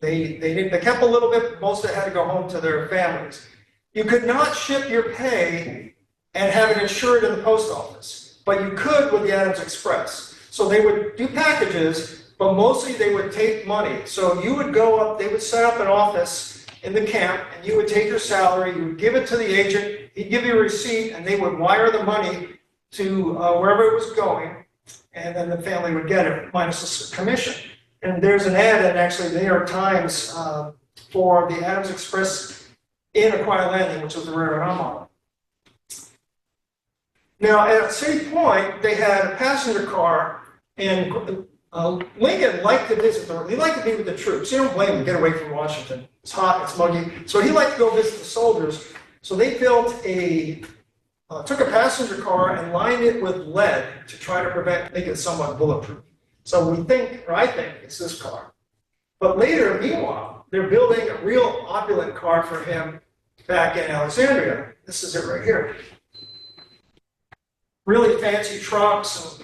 They kept a little bit, but most of it had to go home to their families. You could not ship your pay and have it insured in the post office. but you could with the Adams Express. So they would do packages, but mostly they would take money. So you would go up, they would set up an office in the camp, and you would take your salary, you would give it to the agent, he'd give you a receipt, and they would wire the money to wherever it was going, and then the family would get it, minus the commission. And there's an ad in actually the New York Times for the Adams Express in Aquia Landing, which was the railroad I'm on. Now, at City Point, they had a passenger car, and Lincoln liked to visit, he liked to be with the troops. You don't blame him, get away from Washington. It's hot, it's muggy. So he liked to go visit the soldiers. So they built took a passenger car and lined it with lead to try to make it somewhat bulletproof. So we think, or I think, it's this car. But later, meanwhile, they're building a real opulent car for him back in Alexandria. This is it right here. Really fancy trucks.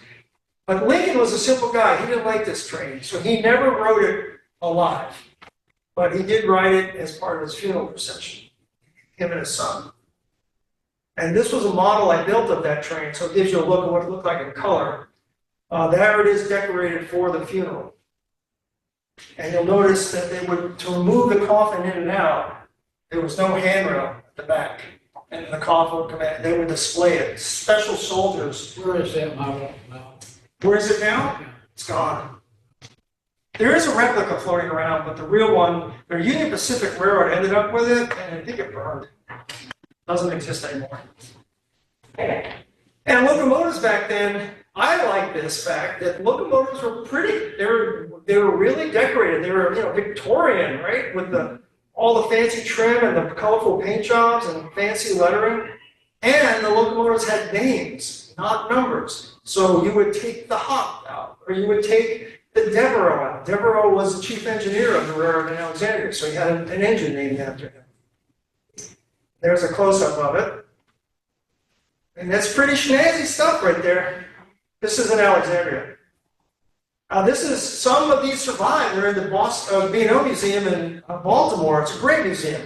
But Lincoln was a simple guy. He didn't like this train, so he never rode it alive. But he did ride it as part of his funeral procession, him and his son. And this was a model I built of that train, so it gives you a look at what it looked like in color. There it is decorated for the funeral. And you'll notice that they would, to remove the coffin in and out, there was no handrail at the back. And the coffin would come in, they would display it. Special soldiers. Where is that model now? Where is it now? It's gone. There is a replica floating around, but the real one, the Union Pacific Railroad ended up with it, and I think it burned. Doesn't exist anymore. And locomotives back then, I like this fact that locomotives were pretty. They were really decorated. They were, Victorian, right, with all the fancy trim and the colorful paint jobs and fancy lettering. And the locomotives had names, not numbers. So you would take the hop out, or you would take the Devereaux out. Devereaux was the chief engineer of the railroad in Alexandria, so he had an engine named after him. There's a close-up of it. And that's pretty snazzy stuff right there. This is in Alexandria. Some of these survive. They're in the B&O Museum in Baltimore. It's a great museum.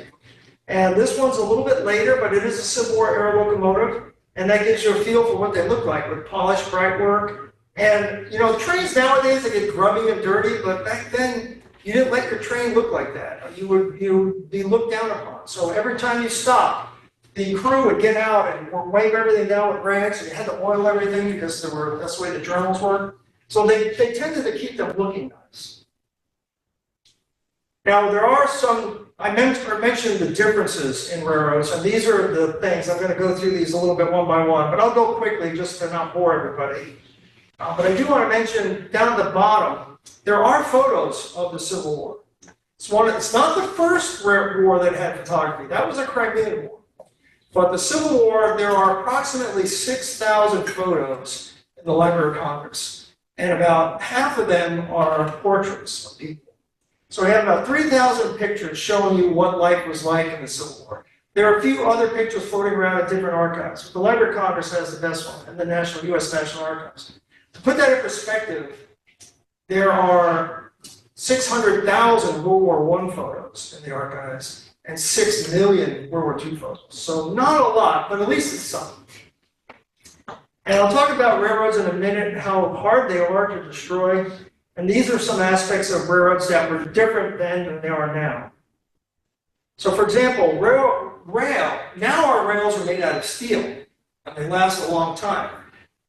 And this one's a little bit later, but it is a Civil War era locomotive. And that gives you a feel for what they look like with polished bright work. And, trains nowadays, they get grubby and dirty, but back then, you didn't let your train look like that. You would be looked down upon. So every time you stopped, the crew would get out and wipe everything down with rags, and you had to oil everything because that's the way the journals were. So they tended to keep them looking nice. Now, there are some, I mentioned the differences in railroads, and these are the things. I'm going to go through these a little bit one by one, but I'll go quickly just to not bore everybody. But I do want to mention down at the bottom, there are photos of the Civil War. It's not the first war that had photography. That was a Crimean War. But the Civil War, there are approximately 6,000 photos in the Library of Congress. And about half of them are portraits of people. So we have about 3,000 pictures showing you what life was like in the Civil War. There are a few other pictures floating around at different archives. The Library of Congress has the best one, and the U.S. National Archives. To put that in perspective, there are 600,000 World War I photos in the archives and 6 million World War II photos. So not a lot, but at least it's some. And I'll talk about railroads in a minute and how hard they are to destroy. And these are some aspects of railroads that were different then than they are now. So for example, now our rails are made out of steel, and they last a long time.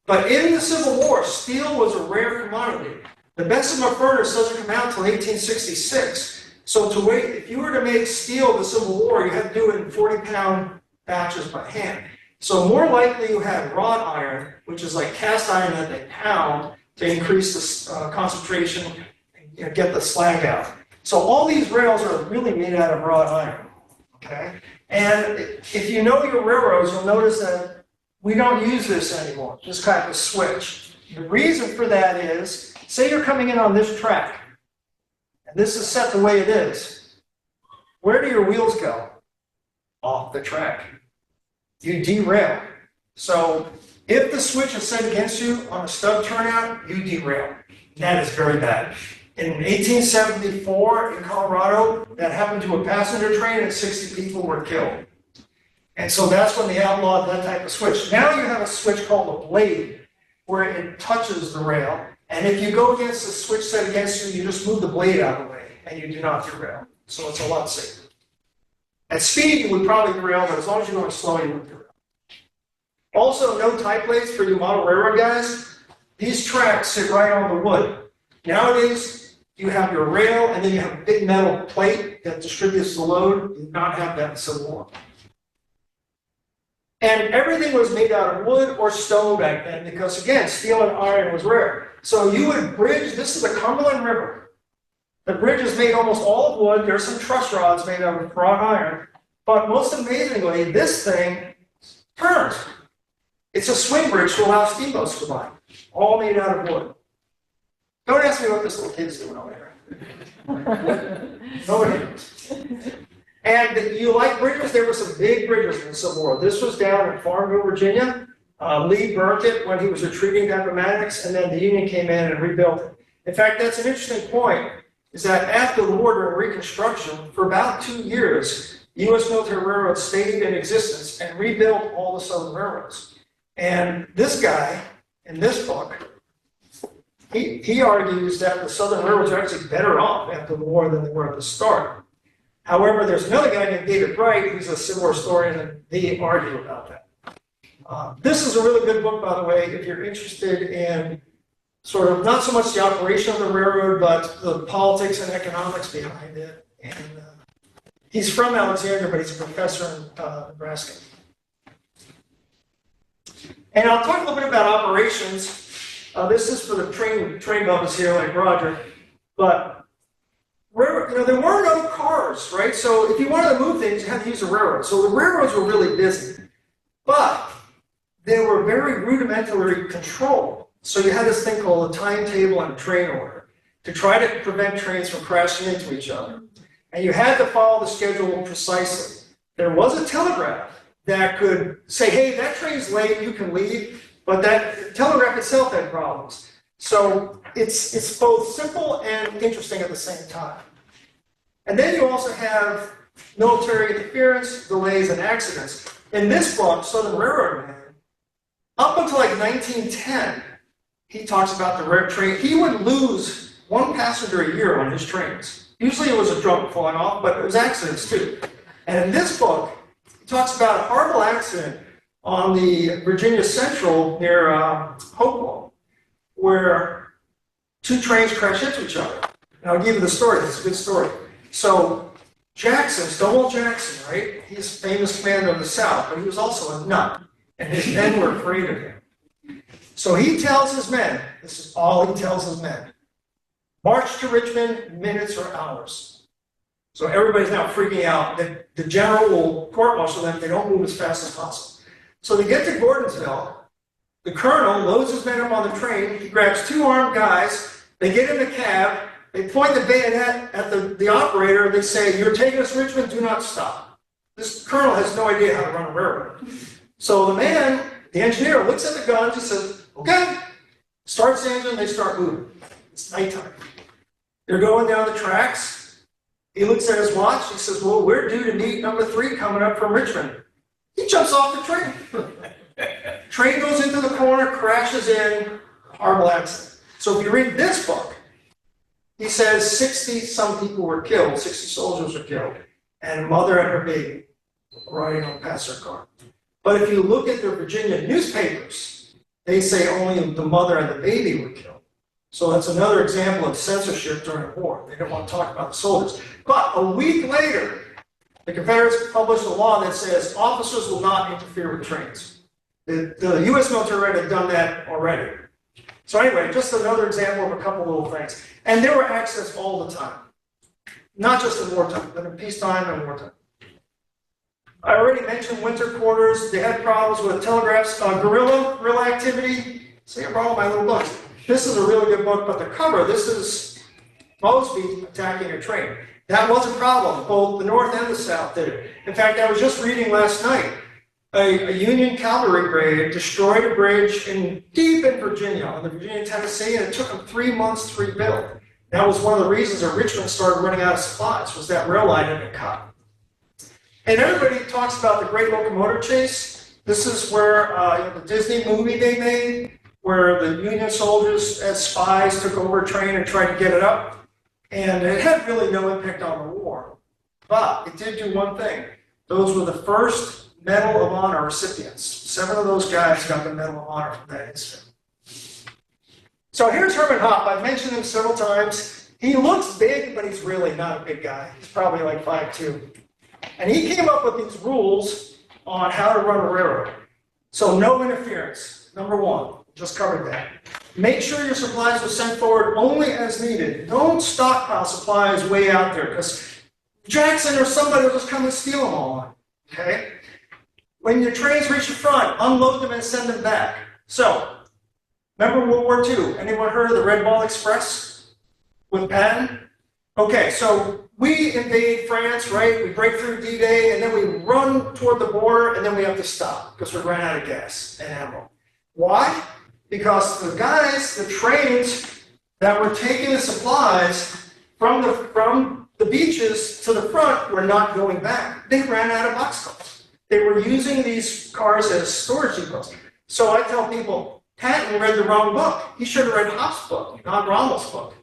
But in the Civil War, steel was a rare commodity. The Bessemer furnace doesn't come out until 1866. So if you were to make steel in the Civil War, you had to do it in 40-pound batches by hand. So more likely you had wrought iron, which is like cast iron that they pound to increase the concentration and get the slag out. So all these rails are really made out of wrought iron, okay? And if you know your railroads, you'll notice that we don't use this anymore, this kind of switch. The reason for that is, say you're coming in on this track, and this is set the way it is. Where do your wheels go? Off the track. You derail. So if the switch is set against you on a stub turnout, you derail. That is very bad. In 1874 in Colorado, that happened to a passenger train and 60 people were killed. And so that's when they outlawed that type of switch. Now you have a switch called a blade. where it touches the rail. And if you go against the switch set against you, you just move the blade out of the way and you do not derail. So it's a lot safer. At speed, you would probably derail, but as long as you're going slow, you wouldn't derail. Also, no tie plates for you model railroad guys. These tracks sit right on the wood. Nowadays, you have your rail and then you have a big metal plate that distributes the load. You did not have that in Civil War. And everything was made out of wood or stone back then because, again, steel and iron was rare. So you would bridge, this is the Cumberland River. The bridge is made almost all of wood. There's some truss rods made out of wrought iron. But most amazingly, this thing turns. It's a swing bridge to allow steamboats to go by, all made out of wood. Don't ask me what this little kid's doing over there. Nobody knows. And you like bridges? There were some big bridges in the Civil War. This was down in Farmville, Virginia. Lee burnt it when he was retreating down Appomattox, and then the Union came in and rebuilt it. In fact, that's an interesting point, is that after the war during Reconstruction, for about 2 years, U.S. military railroads stayed in existence and rebuilt all the southern railroads. And this guy, in this book, he argues that the southern railroads are actually better off after the war than they were at the start. However, there's another guy named David Bright, who's a Civil War historian, and they argue about that. This is a really good book, by the way, if you're interested in sort of not so much the operation of the railroad, but the politics and economics behind it. And he's from Alexandria, but he's a professor in Nebraska. And I'll talk a little bit about operations. This is for the train bumpers here, like Roger. But there were no cars, right? So if you wanted to move things, you had to use a railroad. So the railroads were really busy. But they were very rudimentally controlled. So you had this thing called a timetable and a train order to try to prevent trains from crashing into each other. And you had to follow the schedule precisely. There was a telegraph that could say, hey, that train's late, you can leave. But that telegraph itself had problems. So it's both simple and interesting at the same time. And then you also have military interference, delays, and accidents. In this book, Southern Railroad Man, up until like 1910, he talks about the train. He would lose one passenger a year on his trains. Usually it was a drunk falling off, but it was accidents too. And in this book, he talks about a horrible accident on the Virginia Central near Hopewell, where two trains crashed into each other. And I'll give you the story. It's a good story. So Jackson, Stonewall Jackson, right? He's a famous commander of the South, but he was also a nut. And his men were afraid of him. So he tells his men, this is all he tells his men, march to Richmond, minutes or hours. So everybody's now freaking out that the general will court-martial them if they don't move as fast as possible. So they get to Gordonsville, the colonel loads his men up on the train, he grabs two armed guys, they get in the cab, they point the bayonet at the operator, they say, you're taking us to Richmond, do not stop. This colonel has no idea how to run a railroad. So the man, the engineer, looks at the guns and says, okay, starts the engine, they start moving. It's nighttime. They're going down the tracks. He looks at his watch, he says, well, we're due to meet number 3 coming up from Richmond. He jumps off the train. Train goes into the corner, crashes in, horrible accident. So if you read this book, he says 60-some people were killed, 60 soldiers were killed, and a mother and her baby riding on a passenger car. But if you look at the Virginia newspapers, they say only the mother and the baby were killed. So that's another example of censorship during the war. They don't want to talk about the soldiers. But a week later, the Confederates published a law that says officers will not interfere with trains. The U.S. military had done that already. So anyway, just another example of a couple little things. And there were accidents all the time. Not just in wartime, but in peacetime and wartime. I already mentioned winter quarters. They had problems with telegraphs, guerrilla activity. See, I brought my little books. This is a really good book, but the cover, this is Mosby attacking a train. That was a problem. Both the North and the South did it. In fact, I was just reading last night, a Union cavalry brigade destroyed a bridge deep in Virginia, on the Virginia-Tennessee, and it took them 3 months to rebuild. That was one of the reasons that Richmond started running out of supplies, was that rail line had been cut. And everybody talks about the Great Locomotive Chase. This is where the Disney movie they made where the Union soldiers as spies took over a train and tried to get it up. And it had really no impact on the war. But it did do one thing. Those were the first Medal of Honor recipients. 7 of those guys got the Medal of Honor from that incident. So here's Herman Hoppe. I've mentioned him several times. He looks big, but he's really not a big guy. He's probably like 5'2". And he came up with these rules on how to run a railroad. So no interference, number 1. Just covered that. Make sure your supplies are sent forward only as needed. Don't stockpile supplies way out there, because Jackson or somebody will just come and steal them all. Okay? When your trains reach the front, unload them and send them back. So, remember World War II? Anyone heard of the Red Ball Express with Patton? Okay, so we invade France, right? We break through D-Day, and then we run toward the border, and then we have to stop because we ran out of gas and ammo. Why? Because the guys, the trains that were taking the supplies from the beaches to the front were not going back. They ran out of boxcars. They were using these cars as storage depots. So I tell people, Patton read the wrong book. He should have read Hoppe's book, not Rommel's book.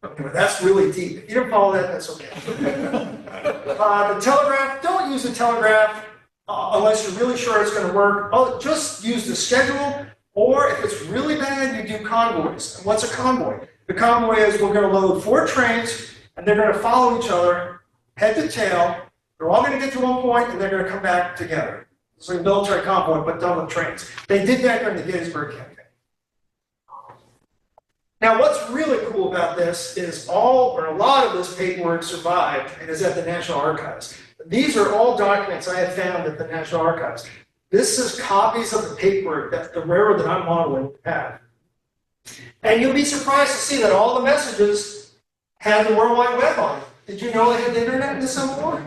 Anyway, that's really deep. If you didn't follow that, that's okay. The telegraph, don't use the telegraph unless you're really sure it's going to work. Just use the schedule, or if it's really bad, you do convoys. And what's a convoy? The convoy is we're going to load 4 trains, and they're going to follow each other, head to tail. They're all going to get to one point, and they're going to come back together. It's like a military convoy, but done with trains. They did that during the Gettysburg campaign. Now, what's really cool about this is a lot of this paperwork survived and is at the National Archives. These are all documents I have found at the National Archives. This is copies of the paperwork that the railroad that I'm modeling have. And you'll be surprised to see that all the messages have the World Wide Web on it. Did you know they had the internet in the Civil War?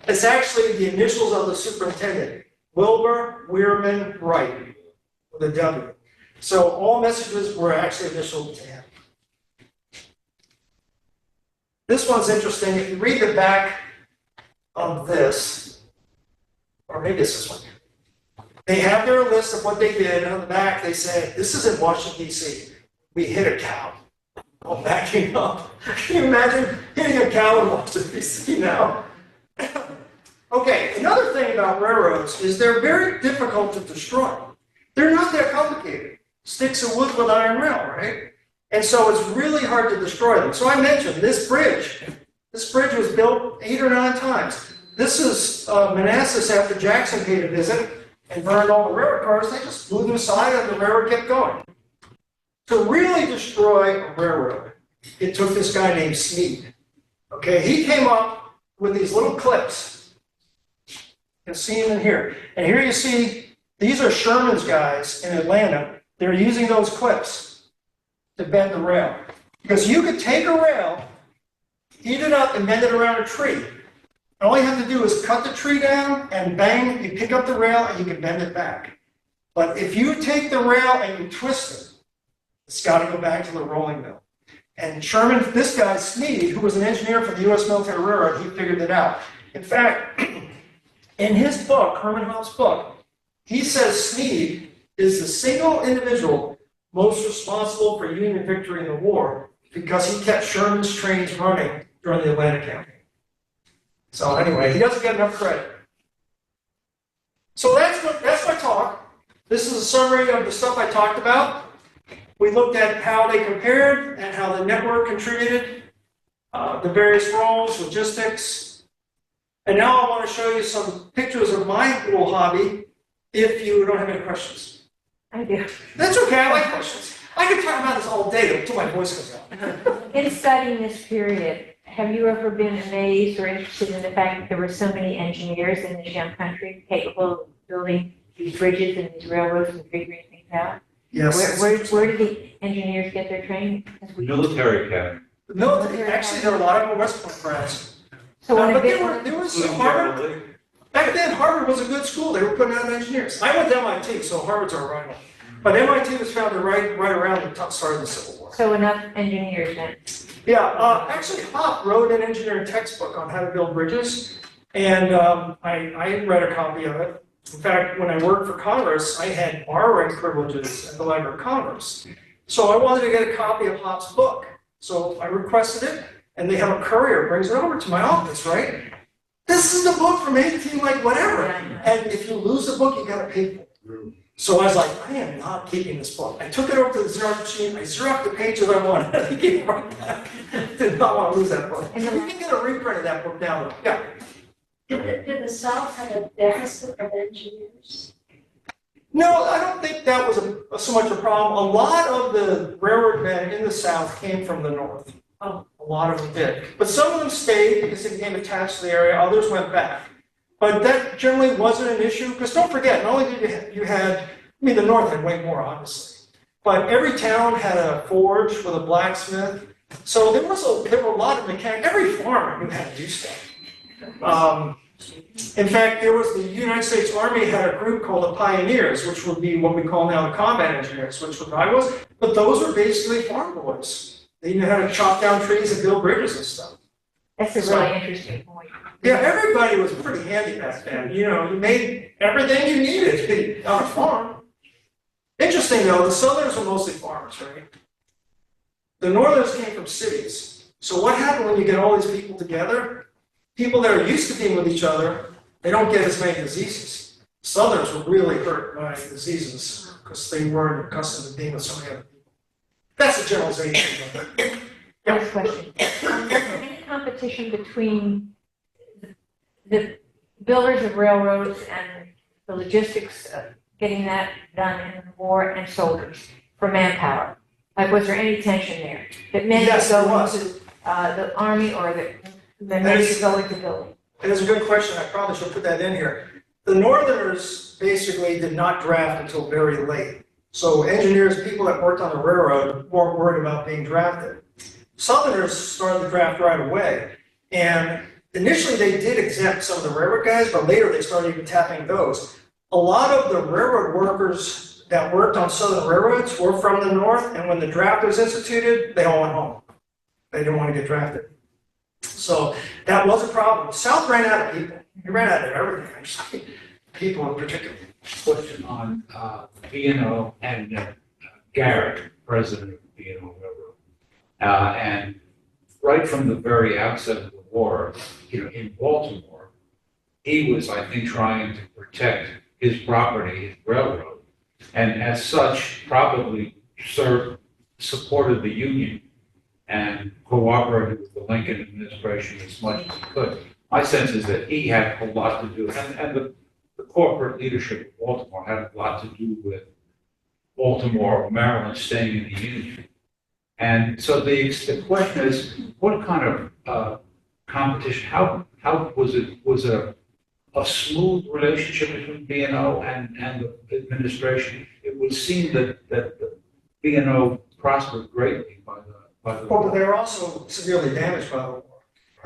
It's actually the initials of the superintendent, Wilbur Weirman Wright, with a W. So all messages were actually initialed to him. This one's interesting. If you read the back of this, or maybe it's this one, they have their list of what they did, and on the back they say, this is in Washington, D.C. We hit a cow. Oh, backing up. Can you imagine hitting a cow in Washington, D.C. now? Okay, another thing about railroads is they're very difficult to destroy. They're not that complicated. Sticks of wood with iron rail, right? And so it's really hard to destroy them. So I mentioned this bridge. This bridge was built 8 or 9 times. This is Manassas after Jackson paid a visit and burned all the railroad cars. They just blew them aside and the railroad kept going. To really destroy a railroad, it took this guy named Smead. Okay, he came up with these little clips. You can see them in here. And here you see, these are Sherman's guys in Atlanta. They're using those clips to bend the rail. Because you could take a rail, heat it up, and bend it around a tree. And all you have to do is cut the tree down and bang, you pick up the rail and you can bend it back. But if you take the rail and you twist it, it's got to go back to the rolling mill. And Sherman, this guy, Smead, who was an engineer for the U.S. Military Railroad, he figured it out. In fact, in his book, Herman Hoppe's book, he says Smead is the single individual most responsible for Union victory in the war because he kept Sherman's trains running during the Atlanta campaign. So anyway, he doesn't get enough credit. So that's my talk. This is a summary of the stuff I talked about. We looked at how they compared and how the network contributed, the various roles, logistics. And now I want to show you some pictures of my little hobby if you don't have any questions. I do. That's okay, I like questions. I could talk about this all day until my voice goes out. In studying this period, have you ever been amazed or interested in the fact that there were so many engineers in this young country capable of building these bridges and these railroads and figuring things out? Yes. Where did the engineers get their training? Military academy. No, actually, there are a lot of them West Point grads. So when But there was Harvard. Back then, Harvard was a good school. They were putting out engineers. I went to MIT, so Harvard's our rival. But MIT was founded right around the start of the Civil War. So enough engineers then. Yeah, actually, Hoppe wrote an engineering textbook on how to build bridges, and I read a copy of it. In fact, when I worked for Congress, I had borrowing privileges at the Library of Congress. So I wanted to get a copy of Hobbes' book. So I requested it, and they have a courier brings it over to my office, right? This is the book from 18, like whatever. And if you lose the book, you gotta pay for it. So I was like, I am not keeping this book. I took it over to the Xerox machine, I xeroxed the pages I wanted, I gave it right back. Did not want to lose that book. You can get a reprint of that book now, though. Yeah. Did the South have a deficit of engineers? No, I don't think that was so much a problem. A lot of the railroad men in the South came from the North. A lot of them did. But some of them stayed because they became attached to the area, others went back. But that generally wasn't an issue, because don't forget, not only did you had, I mean, the North had way more, obviously, but every town had a forge with a blacksmith. So there were a lot of mechanics. Every farmer knew how to do stuff. In fact, there was the United States Army had a group called the Pioneers, which would be what we call now the combat engineers, which what I was. But those were basically farm boys. They knew how to chop down trees and build bridges and stuff. That's a really interesting point. Yeah, everybody was pretty handy back then. You know, you made everything you needed on a farm. Interesting though, the Southerners were mostly farmers, right? The Northerners came from cities. So what happened when you get all these people together? People that are used to being with each other, they don't get as many diseases. Southerners were really hurt by diseases because they weren't accustomed to being with so many other people. That's a generalization. Next question. Any competition between the builders of railroads and the logistics of getting that done in the war and soldiers for manpower? Like, was there any tension there? That men Yes, could there go was. into the army or the men could go into building? It is a good question. I probably should put that in here. The Northerners basically did not draft until very late. So engineers, people that worked on the railroad weren't worried about being drafted. Southerners started the draft right away. And initially they did exempt some of the railroad guys, but later they started even tapping those. A lot of the railroad workers that worked on Southern railroads were from the North, and when the draft was instituted, they all went home. They didn't want to get drafted. So that was a problem. The South ran out of people. It ran out of everything, actually. People in particular. Question on B&O and Garrett, president of B&O Railroad. And right from the very outset of the war, in Baltimore, he was, I think, trying to protect his property, his railroad, and as such, probably supported the Union and cooperated with the Lincoln administration as much as he could. My sense is that he had a lot to do, and the corporate leadership of Baltimore had a lot to do with Baltimore or Maryland staying in the Union. And so the question is, what kind of competition, how was it a smooth relationship between B&O and the administration? It would seem that the B&O prospered greatly by the Well, but they were also severely damaged by the war.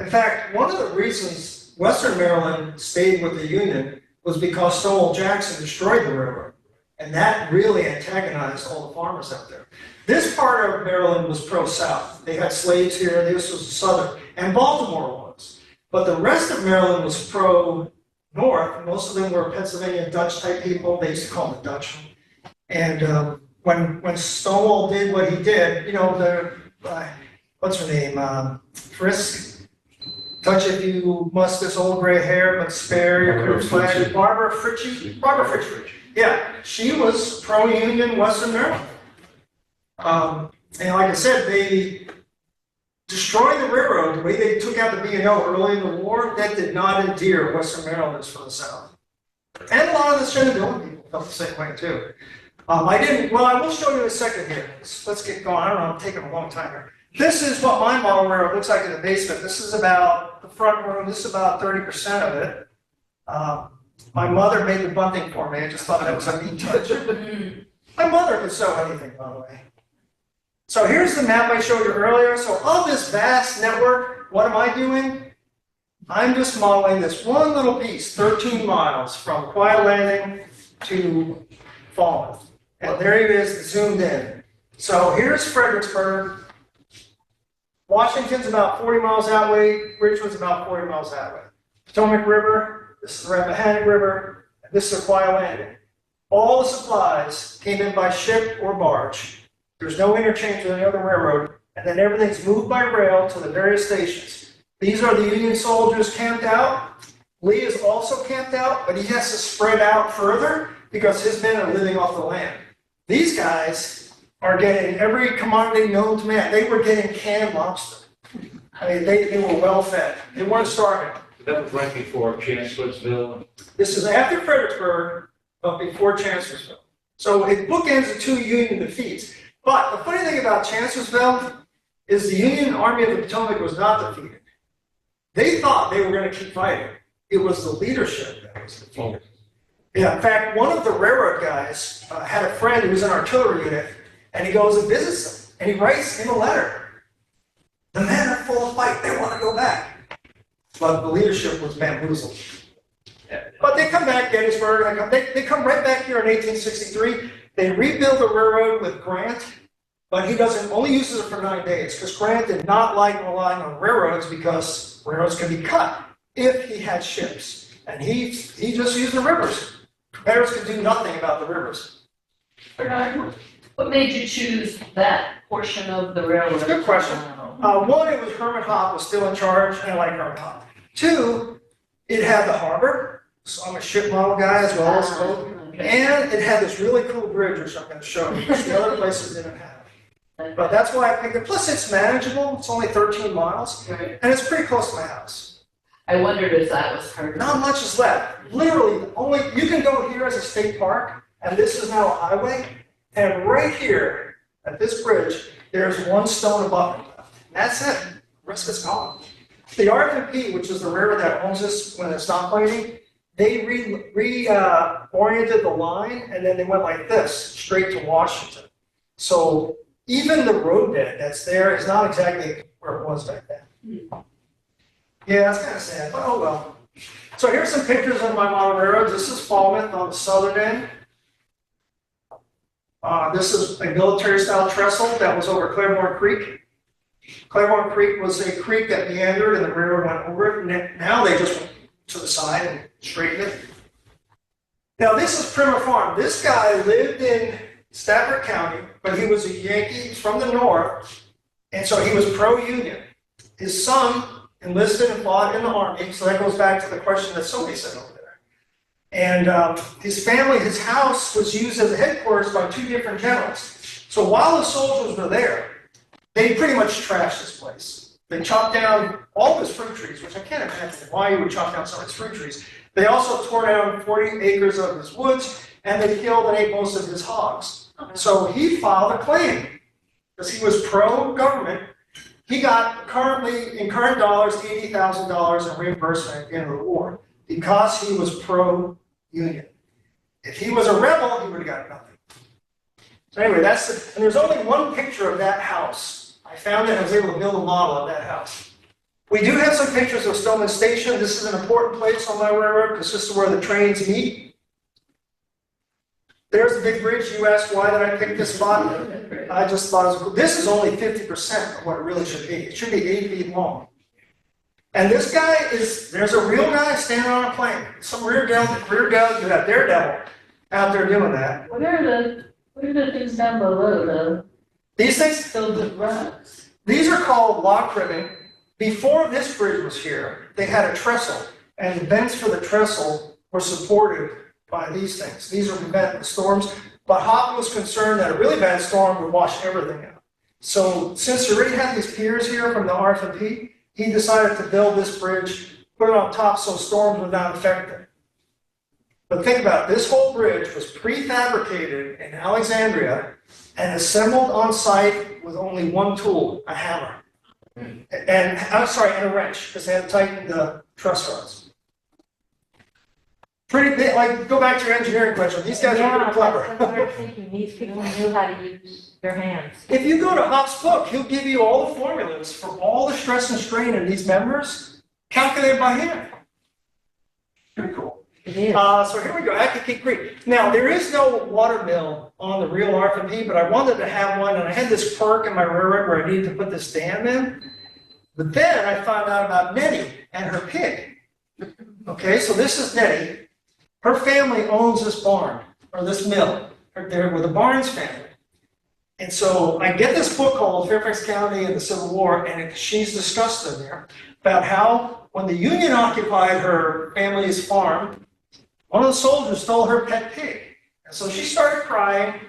In fact, one of the reasons Western Maryland stayed with the Union was because Stonewall Jackson destroyed the railroad. And that really antagonized all the farmers out there. This part of Maryland was pro-South. They had slaves here, this was the Southern, and Baltimore was. But the rest of Maryland was pro-North. Most of them were Pennsylvania Dutch type people. They used to call them the Dutchmen. And when Stonewall did what he did, what's her name? Frisk. Touch if you must this old gray hair, but spare your courage flag. Barbara Fritchie. Barbara Fritchie. Yeah, she was pro-Union Western Maryland. And like I said, they destroyed the railroad. The way they took out the B&O early in the war, that did not endear Western Marylanders from the South. And a lot of the Shenandoah people felt the same way too. I will show you in a second here. Let's get going. I don't know, I'm taking a long time here. This is what my model railroad looks like in the basement. This is about the front room. This is about 30% of it. My mother made the bunting for me. I just thought that was a neat touch. My mother could sew anything, by the way. So here's the map I showed you earlier. So of this vast network, what am I doing? I'm just modeling this one little piece, 13 miles from Quiet Landing to Falmouth. And there it is, zoomed in. So here's Fredericksburg. Washington's about 40 miles that way. Richmond's about 40 miles that way. Potomac River, this is the Rappahannock River, and this is Aquia Landing. All the supplies came in by ship or barge. There's no interchange with any other railroad, and then everything's moved by rail to the various stations. These are the Union soldiers camped out. Lee is also camped out, but he has to spread out further because his men are living off the land. These guys are getting every commodity known to man. They were getting canned lobster. I mean, they were well fed. They weren't starving. That was right before Chancellorsville. This is after Fredericksburg, but before Chancellorsville. So it bookends the two Union defeats. But the funny thing about Chancellorsville is the Union Army of the Potomac was not defeated. They thought they were going to keep fighting. It was the leadership that was defeated. Yeah, in fact, one of the railroad guys had a friend who was in an artillery unit, and he goes and visits him, and he writes in a letter, the men are full of fight, they want to go back. But the leadership was bamboozled. But they come back, Gettysburg, they come right back here in 1863. They rebuild the railroad with Grant, but he only uses it for 9 days, because Grant did not like relying on railroads because railroads could be cut if he had ships. And he just used the rivers. Confederates could do nothing about the rivers. Bernard, what made you choose that portion of the railroad? Good question. One, it was Herman Hopp was still in charge, and I like Herman Hopp. Two, it had the harbor, so I'm a ship model guy as well as boat. And it had this really cool bridge, which I'm going to show you, which the other places didn't have. But that's why I picked it. Plus, it's manageable. It's only 13 miles, Right. and it's pretty close to my house. I wondered if that was part of it. Not much is left. Literally, you can go here as a state park, and this is now a highway. And right here, at this bridge, there's one stone abutment left. That's it. The rest is gone. The RFP, which is the railroad that owns this when it's not fighting, they reoriented the line, and then they went like this, straight to Washington. So even the roadbed that's there is not exactly where it was back then. Yeah, that's kind of sad, but oh well. So here's some pictures of my model railroads. This is Falmouth on the southern end. This is a military-style trestle that was over Claremore Creek. Claremore Creek was a creek that meandered, and the railroad went over it. And now they just went to the side and straightened it. Now this is Primer Farm. This guy lived in Stafford County, but he was a Yankee from the north, and so he was pro-Union. His son enlisted and fought in the Army, so that goes back to the question that somebody said over there. And his family, his house was used as a headquarters by two different generals. So while the soldiers were there, they pretty much trashed this place. They chopped down all of his fruit trees, which I can't imagine why you would chop down some of his fruit trees. They also tore down 40 acres of his woods, and they killed and ate most of his hogs. So he filed a claim, because he was pro-government. He got in current dollars, $80,000 in reimbursement at the end of the war, because he was pro-union. If he was a rebel, he would have got nothing. So anyway, and there's only one picture of that house. I found it and I was able to build a model of that house. We do have some pictures of Stillman Station. This is an important place on my railroad because this is where the trains meet. There's the big bridge. You asked why did I pick this spot? I just thought it was cool. This is only 50% of what it really should be. It should be 8 feet long. And this guy there's a real guy standing on a plane. Some rear guy, you have Daredevil out there doing that. What are the things down below, though? These things, Filled with rocks. these are called lock ribbing. Before this bridge was here, they had a trestle, and the vents for the trestle were supported by these things. These are preventing the storms, but Hopp was concerned that a really bad storm would wash everything out. So since you already had these piers here from the RFP, he decided to build this bridge, put it on top so storms would not affect it. But think about it, this whole bridge was prefabricated in Alexandria and assembled on site with only one tool, a hammer. And a wrench, because they had to tighten the truss rods. Pretty big, go back to your engineering question. These guys are pretty clever. That's what I'm thinking. These people knew how to use their hands. If you go to Hopp's book, he'll give you all the formulas for all the stress and strain in these members, calculated by hand. Pretty cool. It is. So here we go, Accokeek Creek. Now, there is no water mill on the real RFP, but I wanted to have one, and I had this perk in my railroad where I needed to put this dam in. But then I found out about Nettie and her pig. Okay, so this is Nettie. Her family owns this barn, or this mill. They're with the Barnes family. And so I get this book called Fairfax County and the Civil War, and she's discussed in there about how when the Union occupied her family's farm, one of the soldiers stole her pet pig. And so she started crying,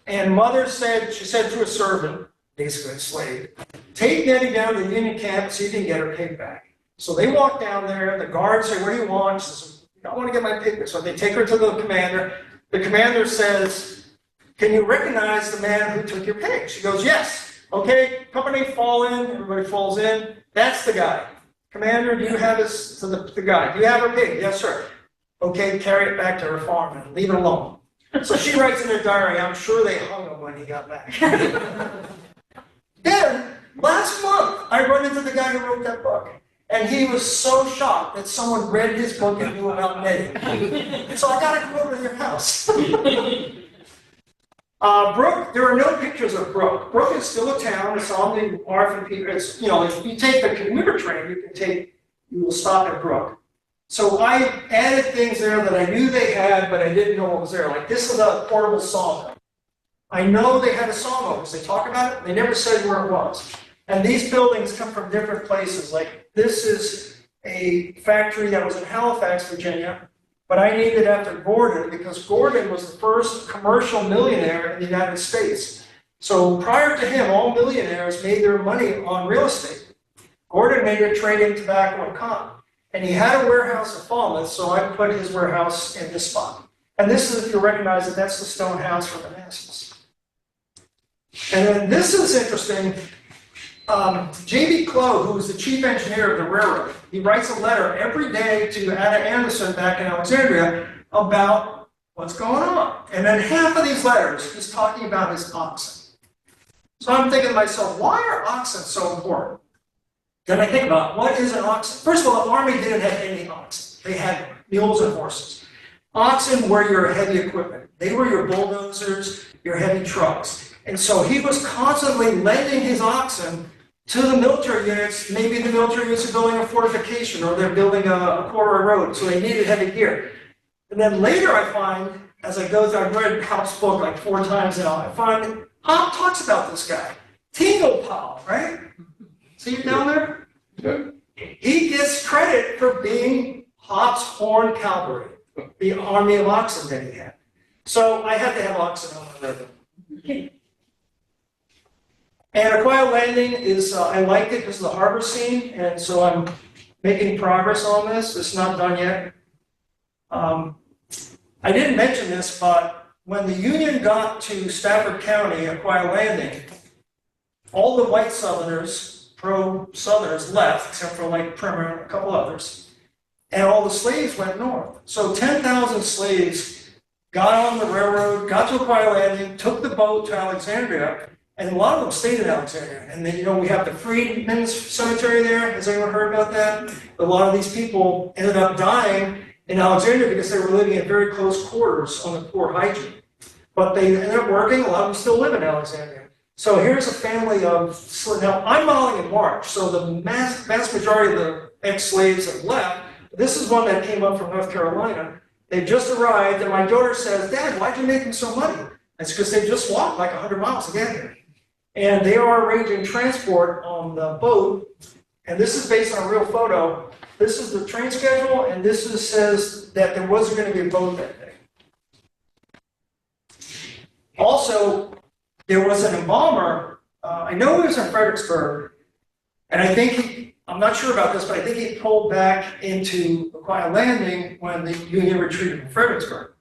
and mother said, she said to a servant, basically a slave, take Nettie down to the Union camp and see if you can get her pig back. So they walk down there, the guards say, what do you want? She says, I want to get my pig back. So they take her to the commander. The commander says, can you recognize the man who took your pig? She goes, yes. Okay, company fall in, everybody falls in. That's the guy. Commander, do you have his, so the guy, do you have her pig? Yes, sir. Okay, carry it back to her farm and leave it alone. So she writes in her diary, I'm sure they hung him when he got back. Then, last month, I run into the guy who wrote that book. And he was so shocked that someone read his book and knew about Nettie. So I gotta come over to your house. Brooke, there are no pictures of Brooke. Brooke is still a town. It's on the RFP. It's, if you take the commuter train, you will stop at Brooke. So I added things there that I knew they had, but I didn't know what was there. Like this is a portable sawmill. I know they had a sawmill because they talk about it. They never said where it was. And these buildings come from different places. Like this is a factory that was in Halifax, Virginia. But I named it after Gordon because Gordon was the first commercial millionaire in the United States. So prior to him, all millionaires made their money on real estate. Gordon made it trading tobacco and cotton. And he had a warehouse in Falmouth, so I put his warehouse in this spot. And this is, if you recognize it, that's the stone house from Manassas. And then this is interesting. J.B. Clough, who was the chief engineer of the railroad, he writes a letter every day to Ada Anderson back in Alexandria about what's going on. And then half of these letters, he's talking about his oxen. So I'm thinking to myself, why are oxen so important? Then I think about, what is an oxen? First of all, the Army didn't have any oxen. They had mules and horses. Oxen were your heavy equipment. They were your bulldozers, your heavy trucks. And so he was constantly lending his oxen to the military units. Maybe the military units are building a fortification or they're building a corridor road, so they needed heavy gear. And then later I find, as I go through, I've read Hop's book like 4 times now, I find Hop talks about this guy, Tingle Powell, right? See you down there? Yeah. He gets credit for being Hop's horn cavalry, the army of oxen that he had. So I had to have oxen on the river. And Aquia Landing is, I liked it because of the harbor scene, and so I'm making progress on this. It's not done yet. I didn't mention this, but when the Union got to Stafford County, Aquia Landing, all the white Southerners, pro-Southerners, left, except for like Primer and a couple others, and all the slaves went north. So 10,000 slaves got on the railroad, got to Aquia Landing, took the boat to Alexandria, and a lot of them stayed in Alexandria. And then, we have the Freedmen's Cemetery there. Has anyone heard about that? A lot of these people ended up dying in Alexandria because they were living in very close quarters on the poor hygiene. But they ended up working. A lot of them still live in Alexandria. So here's a family of, now I'm modeling in March, so the vast majority of the ex-slaves have left. This is one that came up from North Carolina. They just arrived, and my daughter says, Dad, why'd you make them so money? It's because they just walked like 100 miles to get here. And they are arranging transport on the boat, and this is based on a real photo. This is the train schedule, and this says that there wasn't going to be a boat that day. Also, there was an embalmer, I know he was in Fredericksburg, and I think I'm not sure about this, but I think he pulled back into Aquia Landing when the Union retreated from Fredericksburg.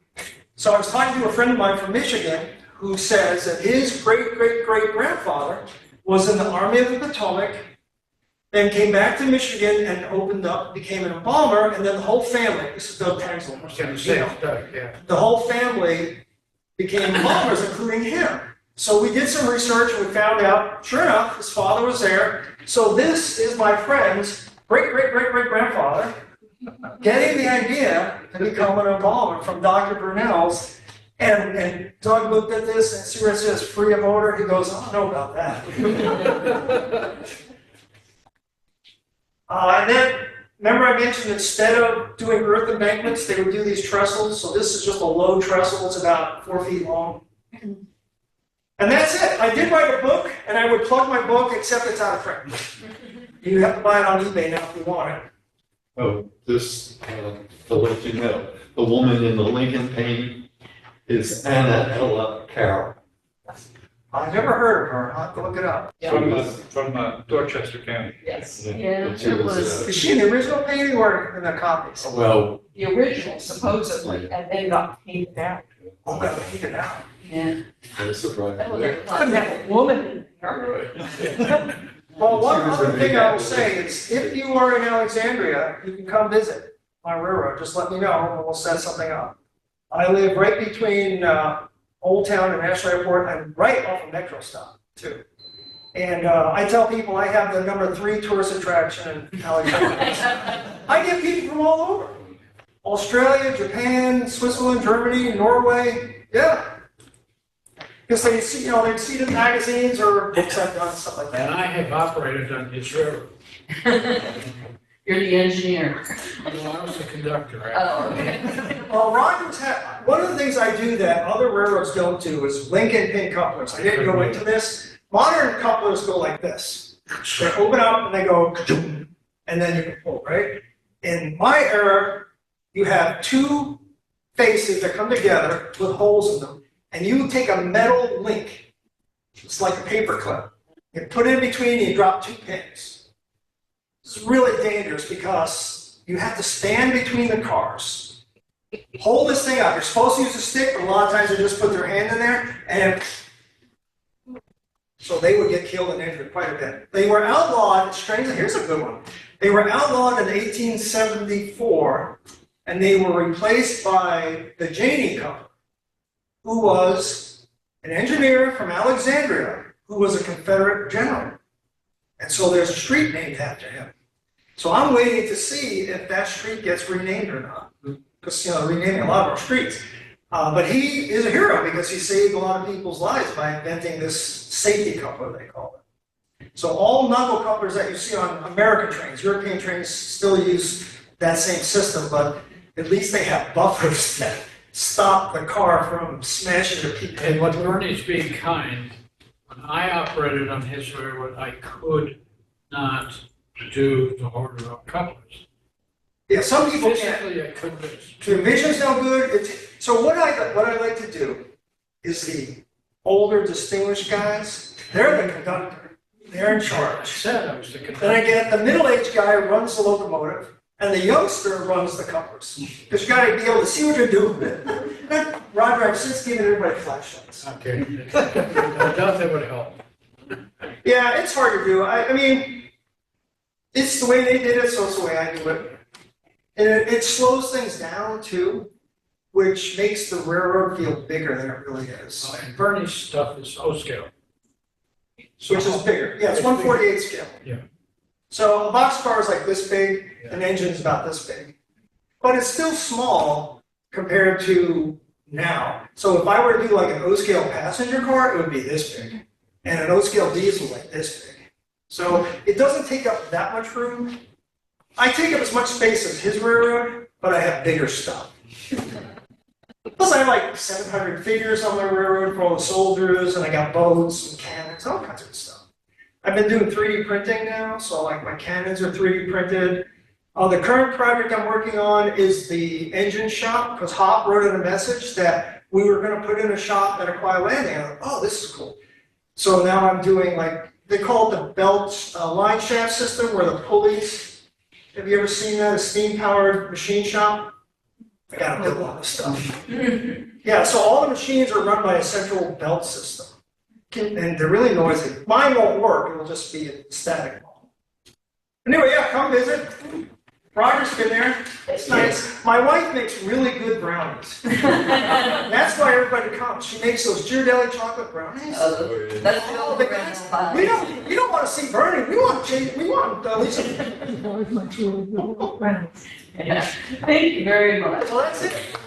So I was talking to a friend of mine from Michigan who says that his great-great-great-grandfather was in the Army of the Potomac, then came back to Michigan and became an embalmer, and then the whole family, this is Doug Tangsel, the whole family became embalmers, including him. So we did some research and we found out, sure enough, his father was there. So this is my friend's great-great-great-great-grandfather getting the idea to become an embalmer from Dr. Brunel's. And Doug looked at this and see where it says free of odor. He goes, I don't know about that. And then remember I mentioned instead of doing earth embankments, they would do these trestles, so this is just a low trestle, it's about 4 feet long. And that's it, I did write a book, and I would plug my book, except it's out of print. You have to buy it on eBay now if you want it. Oh, this, to let you know, the woman in the Lincoln painting is Anna Ella Carroll. I've never heard of her, I'll have to look it up. From Dorchester County. Yes, Yeah, yeah, but she it was, was Is she in the original painting or in the copies? Well, The original supposedly, and then got painted out. I'm gonna take it out. yeah. no surprise That was there. Couldn't have a woman in there. Well, one She was other a thing big I will apple. say is, if you are in Alexandria, you can come visit my railroad, just let me know, and we'll set something up. I live right between, Old Town and National Airport, I'm right off of Metro Stop, too. And, I tell people I have the number 3 tourist attraction in Alexandria. I get people from all over. Australia, Japan, Switzerland, Germany, Norway, yeah. Because they see, they see the magazines or books I've done, stuff like that. And I have operated on his railroad. You're the engineer. Although I was the conductor. Oh, okay. Well, Rogers one of the things I do that other railroads don't do is link and pin couplers. I didn't go into this. Modern couplers go like this. They open up and they go, and then you can pull, right? In my era, you have 2 faces that come together with holes in them, and you take a metal link, it's like a paper clip, you put it in between and you drop 2 pins. It's really dangerous because you have to stand between the cars, hold this thing up. You're supposed to use a stick, but a lot of times they just put their hand in there, and so they would get killed and injured quite a bit. They were outlawed, strangely, here's a good one. They were outlawed in 1874, and they were replaced by the Janey coupler, who was an engineer from Alexandria, who was a Confederate general. And so there's a street named after him. So I'm waiting to see if that street gets renamed or not, because, they're renaming a lot of our streets. But he is a hero because he saved a lot of people's lives by inventing this safety coupler, they call it. So all knuckle couplers that you see on American trains, European trains still use that same system, but at least they have buffers that stop the car from smashing the people. And what Bernie's being kind, when I operated on his railroad, I could not do the order of couplers. Yeah, some people can't. Physically, I couldn't do it. The vision's no good. So what I like to do is the older distinguished guys, they're the conductor. They're in I charge. said I was the Then I conductor. get the middle-aged guy who runs the locomotive, and the youngster runs the couplers. Because you gotta be able to see what you're doing. Roger, I've since given everybody flashlights. Okay. I doubt that would help. Yeah, it's hard to do. I mean, it's the way they did it, so it's the way I do it. And it slows things down too, which makes the railroad feel bigger than it really is. And Bernie's stuff is O scale. Which is bigger. Yeah, it's 1/48 scale. Yeah. So a boxcar is like this big, an engine is about this big. But it's still small compared to now. So if I were to do like an O-scale passenger car, it would be this big. And an O-scale diesel like this big. So it doesn't take up that much room. I take up as much space as his railroad, but I have bigger stuff. Plus I have like 700 figures on my railroad for all the soldiers, and I got boats and cannons, all kinds of stuff. I've been doing 3D printing now, so like my cannons are 3D printed. The current project I'm working on is the engine shop, because Hop wrote in a message that we were going to put in a shop at Aquia Landing. I'm like, oh, this is cool. So now I'm doing like, they call it the belt line shaft system, where the pulleys, have you ever seen that, a steam-powered machine shop? I gotta build all this stuff. Yeah, so all the machines are run by a central belt system. And they're really noisy. Mine won't work, it'll just be a static one. Anyway, yeah, come visit. Roger's been there. It's nice. My wife makes really good brownies. That's why everybody comes. She makes those Ghirardelli chocolate brownies. That's Oh, the guys, we don't want to see Bernie. We want Lisa. Yeah. Thank you very much. Well, that's it.